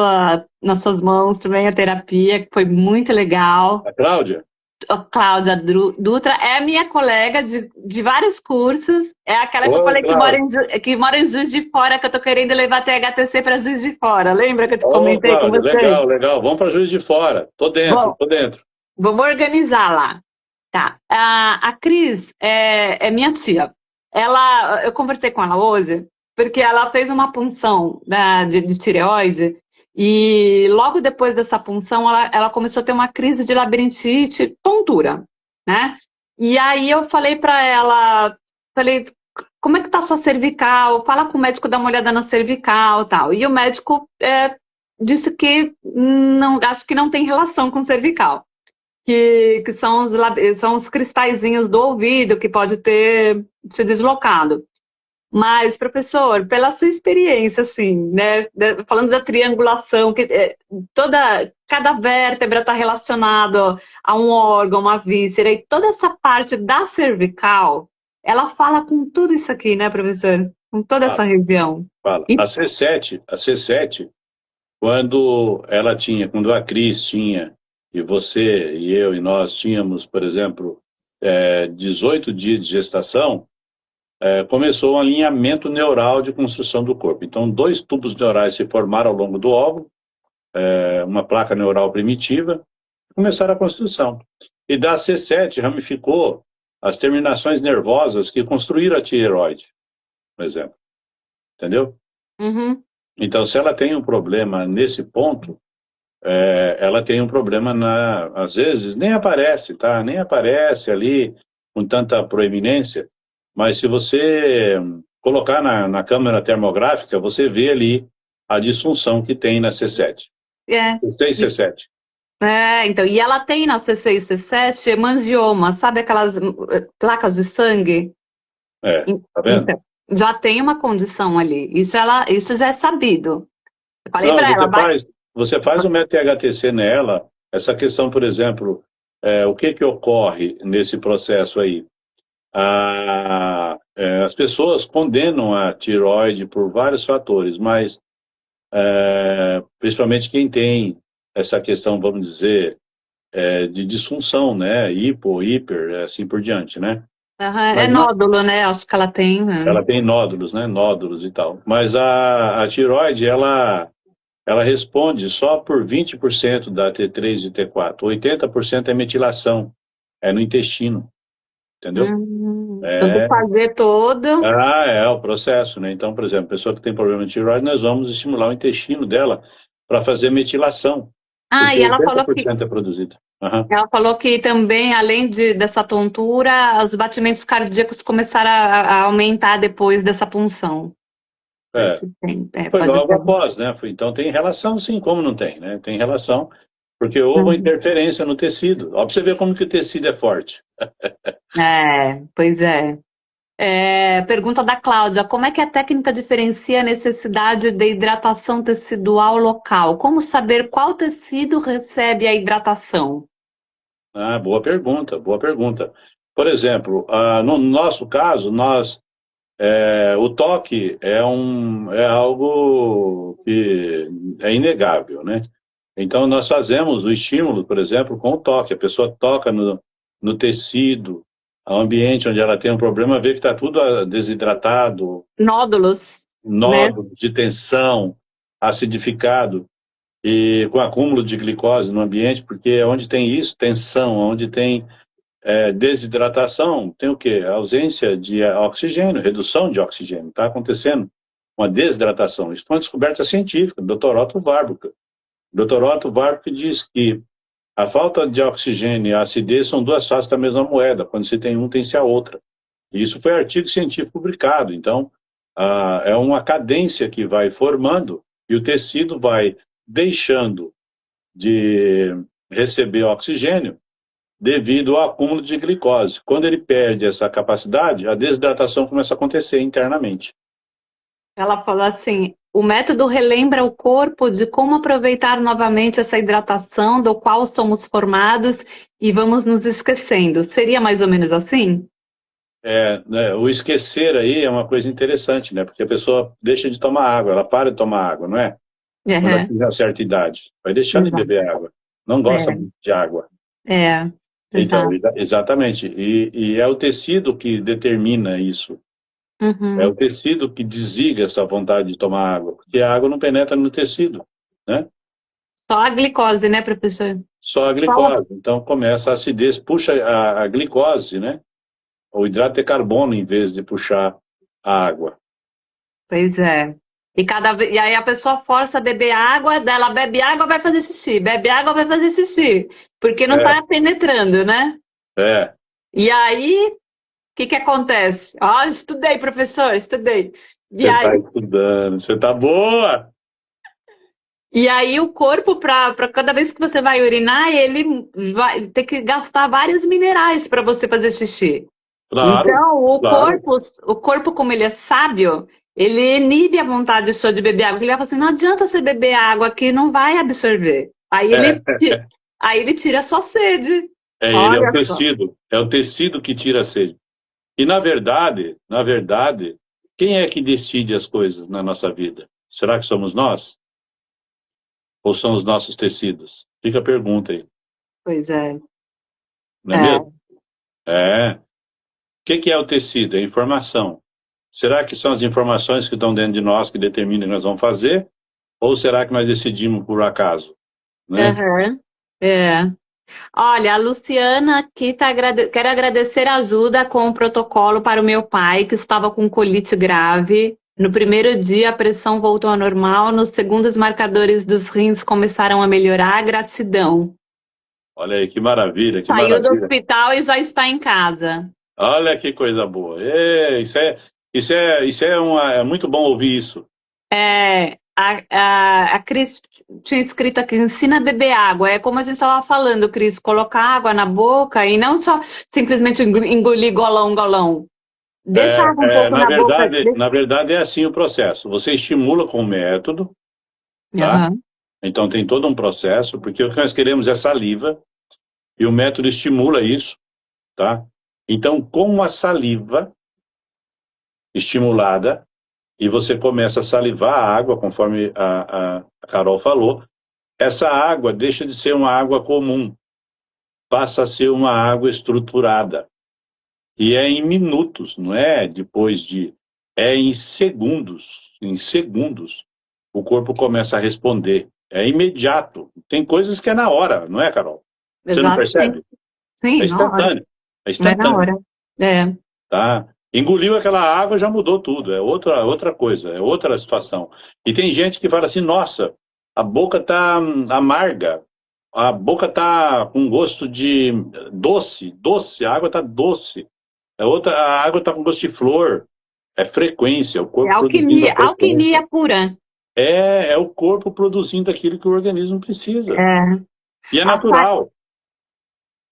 nas suas mãos também a terapia, que foi muito legal. A Cláudia? A Cláudia Dutra é minha colega de vários cursos, é aquela que eu Ô, falei Cláudia. que mora em Juiz de Fora, que eu tô querendo levar THTC para Juiz de Fora. Lembra que eu te Ô, comentei com Cláudia, você? legal, legal. Vamos para Juiz de Fora. Tô dentro, Bom, tô dentro. vamos organizar lá. Tá. A Cris é minha tia. Eu conversei com ela hoje, porque ela fez uma punção de tireoide, e logo depois dessa punção ela começou a ter uma crise de labirintite, tontura, né? E aí eu falei para ela, falei, como é que tá a sua cervical? Fala com o médico, dá uma olhada na cervical, tal. E o médico disse que não, acho que não tem relação com cervical, que são os cristalzinhos do ouvido que pode ter se deslocado. Mas, professor, pela sua experiência, assim, né, falando da triangulação, cada vértebra está relacionada a um órgão, uma víscera, e toda essa parte da cervical, ela fala com tudo isso aqui, né, professor? Com toda essa Fala, região. fala. E, A C7, quando a Cris tinha, e você e eu e nós tínhamos, por exemplo, 18 dias de gestação, começou um alinhamento neural de construção do corpo. Então, dois tubos neurais se formaram ao longo do óvulo, uma placa neural primitiva, e começaram a construção. E da C7 ramificou as terminações nervosas que construíram a tireoide, por exemplo. Entendeu? uhum, Então, se ela tem um problema nesse ponto, ela tem um problema às vezes nem aparece, tá? Nem aparece ali com tanta proeminência, mas se você colocar na câmera termográfica, você vê ali a disfunção que tem na C7. é. C6 e C7. Então, e ela tem na C6 e C7 hemangioma, sabe aquelas placas de sangue? Tá vendo? Então, já tem uma condição ali. Isso já é sabido. Eu falei Não, para ela, vai. você faz o MET-THTC nela, essa questão, por exemplo, o que que ocorre nesse processo aí? As pessoas condenam a tireoide por vários fatores, mas principalmente quem tem essa questão, vamos dizer, de disfunção, né? Hipo, hiper, assim por diante, né? Aham, é Mas nódulo, né? Acho que ela tem. Né? ela tem nódulos, né? Nódulos e tal. Mas a tireoide, ela responde só por 20% da T3 e T4. 80% é metilação, é no intestino, entendeu? Tem que É, fazer todo. é o processo, né? Então, por exemplo, a pessoa que tem problema de tireoide, nós vamos estimular o intestino dela para fazer metilação, Ah, porque e ela falou que 80% é produzido. Aham. também, além dessa tontura, os batimentos cardíacos começaram a aumentar depois dessa punção. É, Isso tem, foi pode logo ter. após, né? Então tem relação, sim, como não tem, né? Tem relação, porque houve uma Uhum. interferência no tecido. Ó, pra você ver como que o tecido é forte. Pois é. Pergunta da Cláudia: como é que a técnica diferencia a necessidade de hidratação tecidual local? Como saber qual tecido recebe a hidratação? Ah, boa pergunta, boa pergunta. Por exemplo, no nosso caso, o toque é algo que é inegável, né? Então, nós fazemos o estímulo, por exemplo, com o toque. A pessoa toca no tecido, o ambiente onde ela tem um problema, vê que está tudo desidratado, Nódulos, né? nódulos de tensão, acidificado e com acúmulo de glicose no ambiente, porque onde tem isso, tensão, onde tem desidratação, tem o quê? A ausência de oxigênio, redução de oxigênio. Está acontecendo uma desidratação. Isso foi uma descoberta científica, do Dr. Otto Warburg. O Dr. Otto Warburg diz que a falta de oxigênio e a acidez são duas faces da mesma moeda. Quando se tem um, tem-se a outra. E isso foi artigo científico publicado. Então, é uma cadência que vai formando e o tecido vai deixando de receber oxigênio devido ao acúmulo de glicose. Quando ele perde essa capacidade, a desidratação começa a acontecer internamente. Ela falou assim: o método relembra o corpo de como aproveitar novamente essa hidratação do qual somos formados e vamos nos esquecendo. Seria mais ou menos assim? Né, o esquecer aí é uma coisa interessante, né? Porque a pessoa deixa de tomar água, ela para de tomar água, não é? Quando ela Uhum. tiver uma certa idade, vai deixar de Exato. beber água. Não gosta muito de água. Então, Exato. exatamente. E é o tecido que determina isso. É o Uhum. tecido que desliga essa vontade de tomar água, porque a água não penetra no tecido, né? Só a glicose, né, professor? Só a Fala. glicose. Então começa a acidez, puxa a glicose, né? O hidrato de carbono em vez de puxar a água. Pois é. E aí a pessoa força a beber água, daí ela bebe água, vai fazer xixi, bebe água, vai fazer xixi, porque não É, tá penetrando, né? é. E aí, o que acontece? Ó, estudei, professor, estudei. E Você está aí, estudando, você está boa! o corpo, para cada vez que você vai urinar, ele vai ter que gastar vários minerais para você fazer xixi. Claro, Então, claro. o corpo, como ele é sábio, ele inibe a vontade sua de beber água. Ele vai falar assim, não adianta você beber água que não vai absorver. É, Aí ele tira a sua sede. ele Olha só. é o tecido que tira a sede. E na verdade, quem é que decide as coisas na nossa vida? Será que somos nós? Ou são os nossos tecidos? Fica a pergunta aí, Pois é. não é É. mesmo? É. O que é o tecido? É informação. Será que são as informações que estão dentro de nós que determinam o que nós vamos fazer? Ou será que nós decidimos por acaso? Né? Aham. É. Olha, a Luciana aqui quer agradecer a ajuda com o protocolo para o meu pai, que estava com colite grave. No primeiro dia, a pressão voltou ao normal. No segundo, os marcadores dos rins começaram a melhorar. Gratidão. Olha aí, que maravilha, que Saiu do maravilha. hospital e já está em casa. Olha que coisa boa. É muito bom ouvir isso. A Cris tinha escrito aqui, ensina a beber água. É como a gente estava falando, Cris, colocar água na boca e não só simplesmente engolir golão, golão. Deixa água um pouco na boca. Na verdade é assim o processo. Você estimula com o método, tá? Aham. Então tem todo um processo, porque o que nós queremos é saliva, e o método estimula isso, tá? Então, com a saliva estimulada, e você começa a salivar a água, conforme a Carol falou, essa água deixa de ser uma água comum, passa a ser uma água estruturada. E é em minutos, não é depois de... É em segundos. Em segundos, o corpo começa a responder. É imediato. Tem coisas que é na hora, não é, Carol? Você não Exatamente. percebe? É Sim, na hora. instantâneo. É É na instantâneo. hora. É. Tá? Engoliu aquela água, já mudou tudo. É outra coisa, é outra situação. E tem gente que fala assim, nossa, a boca tá amarga, a boca tá com gosto de doce, a água tá doce. A água tá com gosto de flor. É frequência, o É corpo produzindo a alquimia, frequência. alquimia pura. É o corpo produzindo aquilo que o organismo precisa. É. E é A Sa- natural.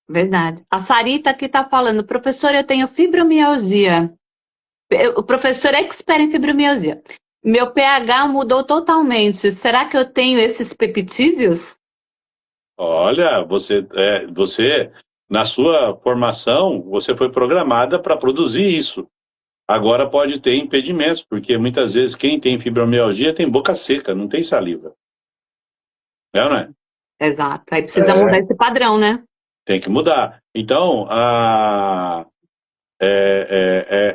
Verdade. A Sarita aqui está falando, professor, eu tenho fibromialgia. O professor é expert em fibromialgia. Meu pH mudou totalmente. Será que eu tenho esses peptídeos? Olha, você, na sua formação, você foi programada para produzir isso. Agora pode ter impedimentos, porque muitas vezes quem tem fibromialgia tem boca seca, não tem saliva. É ou não é? Exato. Aí precisa mudar É, esse padrão, né? tem que mudar. Então,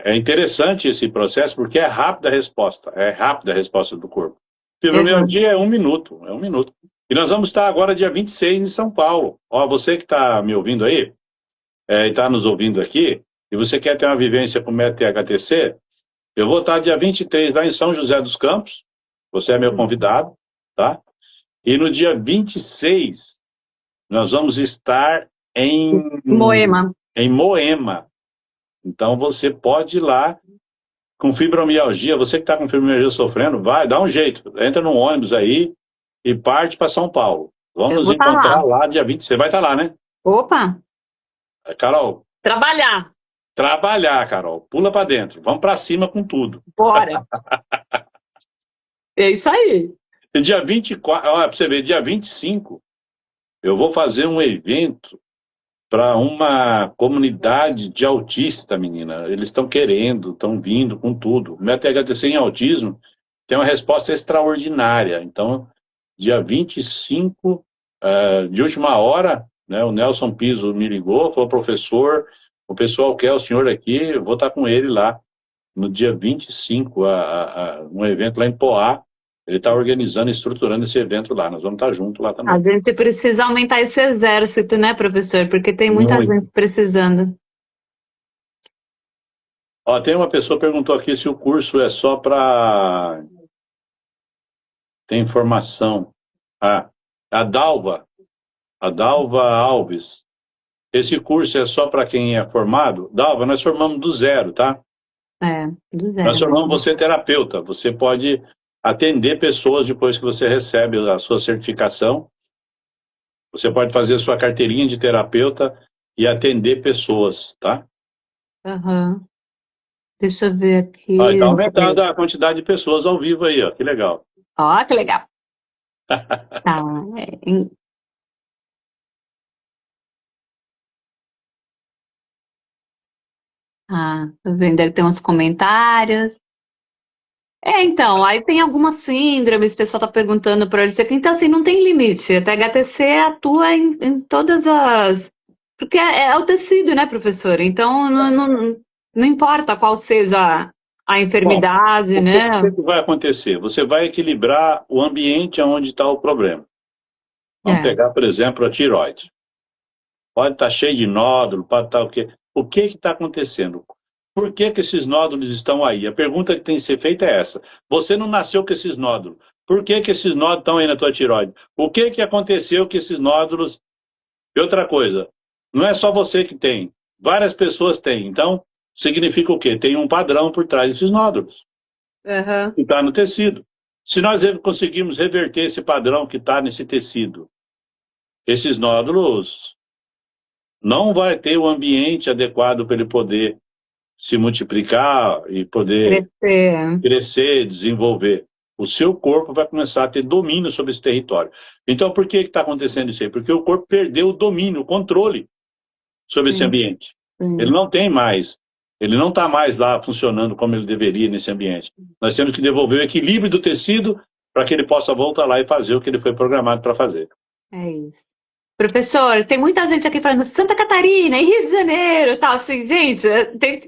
é interessante esse processo, porque é rápida a resposta do corpo. Exato. Fibromialgia é um minuto. E nós vamos estar agora dia 26 em São Paulo. Ó, você que está me ouvindo aí, e está nos ouvindo aqui, e você quer ter uma vivência com o método THTC, eu vou estar dia 23 lá em São José dos Campos, você é meu convidado, tá? E no dia 26, nós vamos estar Moema. em Moema. Então você pode ir lá com fibromialgia, você que está com fibromialgia sofrendo, vai, dá um jeito, entra num ônibus aí e parte para São Paulo. Vamos Eu nos vou estar encontrar lá. lá dia 20. Você vai estar lá, né? Opa, Carol, trabalhar. trabalhar, Carol. Pula para dentro. Vamos para cima com tudo. Bora. É isso aí. E dia 24, olha, para você ver, dia 25, eu vou fazer um evento para uma comunidade de autista, menina. Eles estão querendo, estão vindo com tudo. O Método HTC em autismo tem uma resposta extraordinária. Então, dia 25, de última hora, né, o Nelson Piso me ligou, falou, professor, o pessoal quer o senhor aqui, eu vou estar com ele lá no dia 25, um evento lá em Poá. Ele está organizando e estruturando esse evento lá. Nós vamos estar juntos lá A também. gente precisa aumentar esse exército, né, professor? Porque tem muita Muito. gente precisando. Ó, tem uma pessoa que perguntou aqui se o curso é só para ter informação. Ah, a Dalva Alves. Esse curso é só para quem é formado? Dalva, nós formamos do zero, tá? É, do Nós zero formamos mesmo. você terapeuta. Você pode atender pessoas depois que você recebe a sua certificação. Você pode fazer a sua carteirinha de terapeuta e atender pessoas, tá? Aham. Deixa eu ver Ó, e aqui. tá aumentando a quantidade de pessoas ao vivo aí, ó. Que legal. Ó, que legal. Tá. Tô vendo, deve ter uns comentários. Então, aí tem algumas síndromes, o pessoal tá perguntando por eles aqui. Então, assim, não tem limite. A THTC atua em todas as. Porque é o tecido, né, professor? Então, não importa qual seja a Bom, enfermidade, o né? que vai acontecer? Você vai equilibrar o ambiente onde está o problema. Vamos É. pegar, por exemplo, a tireoide. Pode estar cheio de nódulo, pode estar o quê? O que está acontecendo? Por que esses nódulos estão aí? A pergunta que tem que ser feita é essa. Você não nasceu com esses nódulos. Por que esses nódulos estão aí na tua tireoide? O que aconteceu que esses nódulos... E outra coisa, não é só você que tem. Várias pessoas têm. Então, significa o quê? Tem um padrão por trás desses nódulos, Aham. que está no tecido. Se nós conseguirmos reverter esse padrão que está nesse tecido, esses nódulos não vai ter o ambiente adequado para ele poder se multiplicar e poder Crescer. crescer, desenvolver. O seu corpo vai começar a ter domínio sobre esse território. Então, por que está acontecendo isso aí? Porque o corpo perdeu o domínio, o controle sobre esse Sim, ambiente. Ele sim. não tem mais, ele não está mais lá funcionando como ele deveria nesse ambiente. Nós temos que devolver o equilíbrio do tecido para que ele possa voltar lá e fazer o que ele foi programado para fazer. É isso. Professor, tem muita gente aqui falando Santa Catarina e Rio de Janeiro, tal, assim, gente,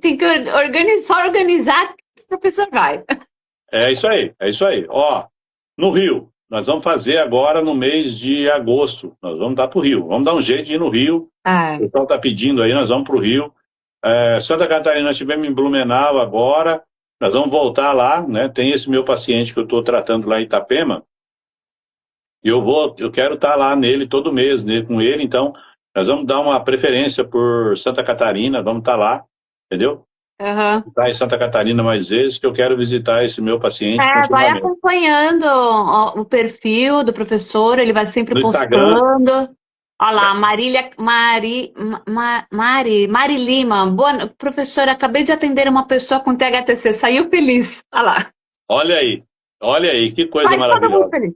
tem que organizar, só organizar que o professor vai. É isso aí, é isso aí. Ó, no Rio, nós vamos fazer agora no mês de agosto, nós vamos dar para o Rio. Vamos dar um jeito de ir no Rio. Ah, O pessoal está pedindo aí, nós vamos para o Rio. Santa Catarina, nós estivemos em Blumenau agora, nós vamos voltar lá, né? Tem esse meu paciente que eu estou tratando lá em Itapema, e eu quero estar lá nele todo mês, com ele, então nós vamos dar uma preferência por Santa Catarina, vamos estar lá, entendeu? aham. Estar em Santa Catarina mais vezes, que eu quero visitar esse meu paciente Vai continuamente. acompanhando o perfil do professor, ele vai sempre No Instagram, postando. Olha lá, Mari Lima. Boa, professora, acabei de atender uma pessoa com THTC, saiu feliz. olha aí, que coisa Sai todo mundo maravilhosa. feliz.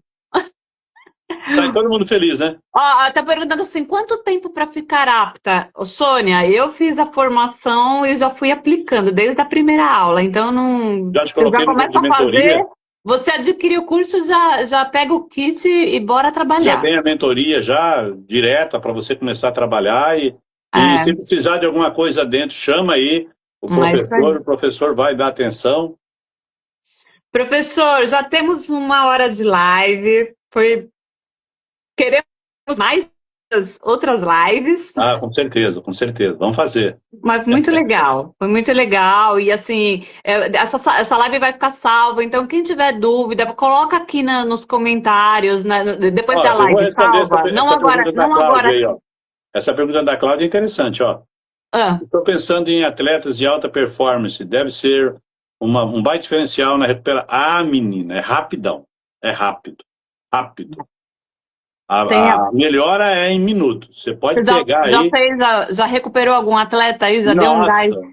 Sai todo mundo feliz, né? Ó, tá perguntando assim, quanto tempo para ficar apta? Ô, Sônia, eu fiz a formação e já fui aplicando desde a primeira aula, então não, Já te você já coloquei no grupo começa de a fazer, mentoria, você adquire o curso, já pega o kit e bora já trabalhar. tem a mentoria já direta para você começar a trabalhar e É, se precisar de alguma coisa dentro, chama aí mas isso aí. o professor vai dar atenção. Professor, já temos uma hora de live, queremos mais outras lives. Ah, com certeza, vamos fazer. Mas muito legal, foi muito legal. E assim, essa live vai ficar salva. Então, quem tiver dúvida, coloca aqui nos comentários, depois Ó, da eu vou live, responder salva. Não essa agora, pergunta da não Cláudia agora. aí, ó. Essa pergunta da Cláudia é interessante, ó. Ah, Estou pensando em atletas de alta performance, deve ser um baita diferencial na recuperação. Ah, menina, é rapidão, é rápido, rápido. Tem, A melhora é em minutos. Você pode você pegar aí. já recuperou algum atleta aí? Já deu um gás, Nossa, né?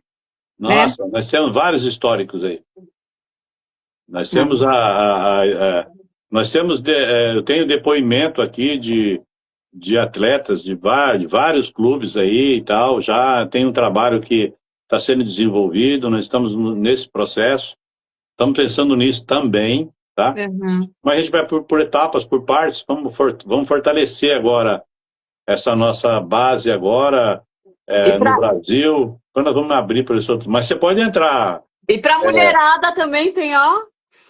nossa, nós temos vários históricos aí. Nós temos nós temos eu tenho depoimento aqui de atletas de vários clubes aí e tal. Já tem um trabalho que está sendo desenvolvido. Nós estamos nesse processo. Estamos pensando nisso também, tá? Uhum. Mas a gente vai por etapas, por partes. Vamos fortalecer agora essa nossa base agora no Brasil. Quando nós vamos abrir para os outros. Mas você pode entrar. E para mulherada também tem, ó,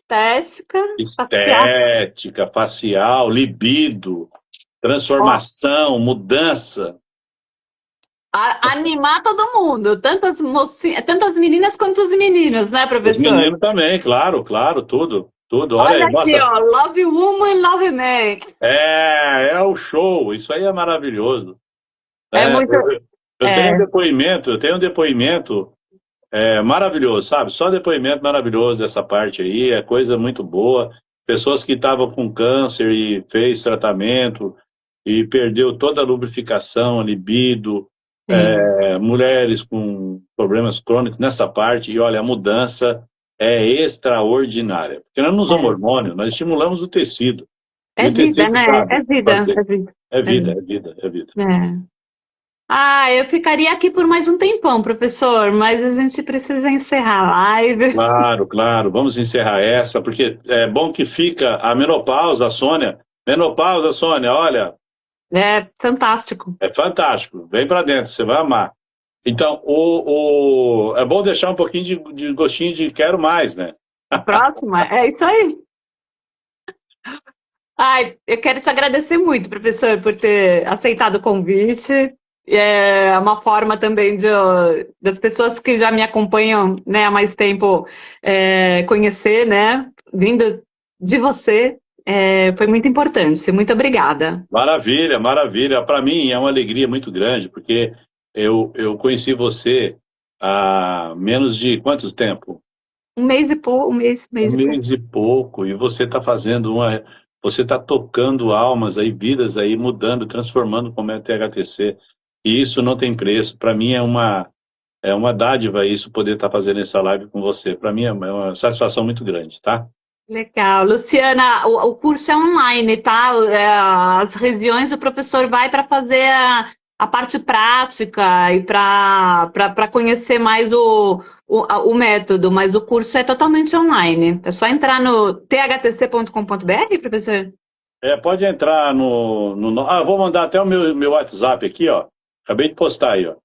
facial. Estética, facial, libido, transformação, mudança. Animar todo mundo, tantas mocinhas, tantas meninas quanto os meninos, né, Os professor? meninos também, claro, tudo. Olha Olha aí, aqui, nossa. ó, Love Woman, Love Man. É o show, isso aí é maravilhoso. É muito. Eu tenho um depoimento maravilhoso, sabe? Só depoimento maravilhoso dessa parte aí, é coisa muito boa. Pessoas que estavam com câncer e fez tratamento e perdeu toda a lubrificação, a libido, mulheres com problemas crônicos nessa parte, e olha, a mudança é extraordinária. Porque nós não usamos hormônio, nós estimulamos o tecido. É E o vida, tecido né? sabe É vida, fazer. é vida. É vida. É. Ah, eu ficaria aqui por mais um tempão, professor, mas a gente precisa encerrar a live. Claro. Vamos encerrar essa, porque é bom que fica a menopausa, Sônia. Menopausa, Sônia, olha, É fantástico. é fantástico. Vem para dentro, você vai amar. Então, é bom deixar um pouquinho de gostinho de quero mais, né? A próxima, é isso aí. Ai, eu quero te agradecer muito, professor, por ter aceitado o convite. É uma forma também das pessoas que já me acompanham, né, há mais tempo conhecer, né? Vindo de você, foi muito importante. Muito obrigada. Maravilha. Para mim é uma alegria muito grande, porque eu conheci você há menos de quanto tempo? Um mês e pouco, Um mês e pouco. mês e pouco, e você está você está tocando almas aí, vidas aí, mudando, transformando como é a THTC, e isso não tem preço. Para mim é uma dádiva isso, poder estar fazendo essa live com você. Para mim é uma satisfação muito grande, tá? Legal. Luciana, o curso é online, tá? As regiões o professor vai para fazer a parte prática e para conhecer mais o método, mas o curso é totalmente online. É só entrar no thtc.com.br, professor? Pode entrar eu vou mandar até o meu WhatsApp aqui, ó. Acabei de postar aí, ó. O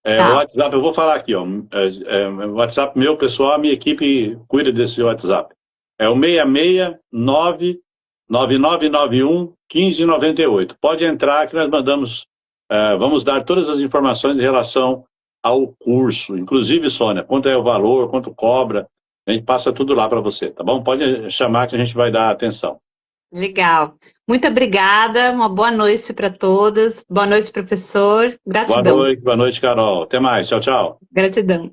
Tá. WhatsApp, eu vou falar aqui, ó. O WhatsApp meu, pessoal, a minha equipe cuida desse WhatsApp. É o 669 9991 1598. Pode entrar que nós vamos dar todas as informações em relação ao curso. Inclusive, Sônia, quanto é o valor, quanto cobra, a gente passa tudo lá para você, tá bom? Pode chamar que a gente vai dar atenção. Legal. Muito obrigada. Uma boa noite para todos. Boa noite, professor. Gratidão. Boa noite, Carol. Até mais. Tchau. Gratidão.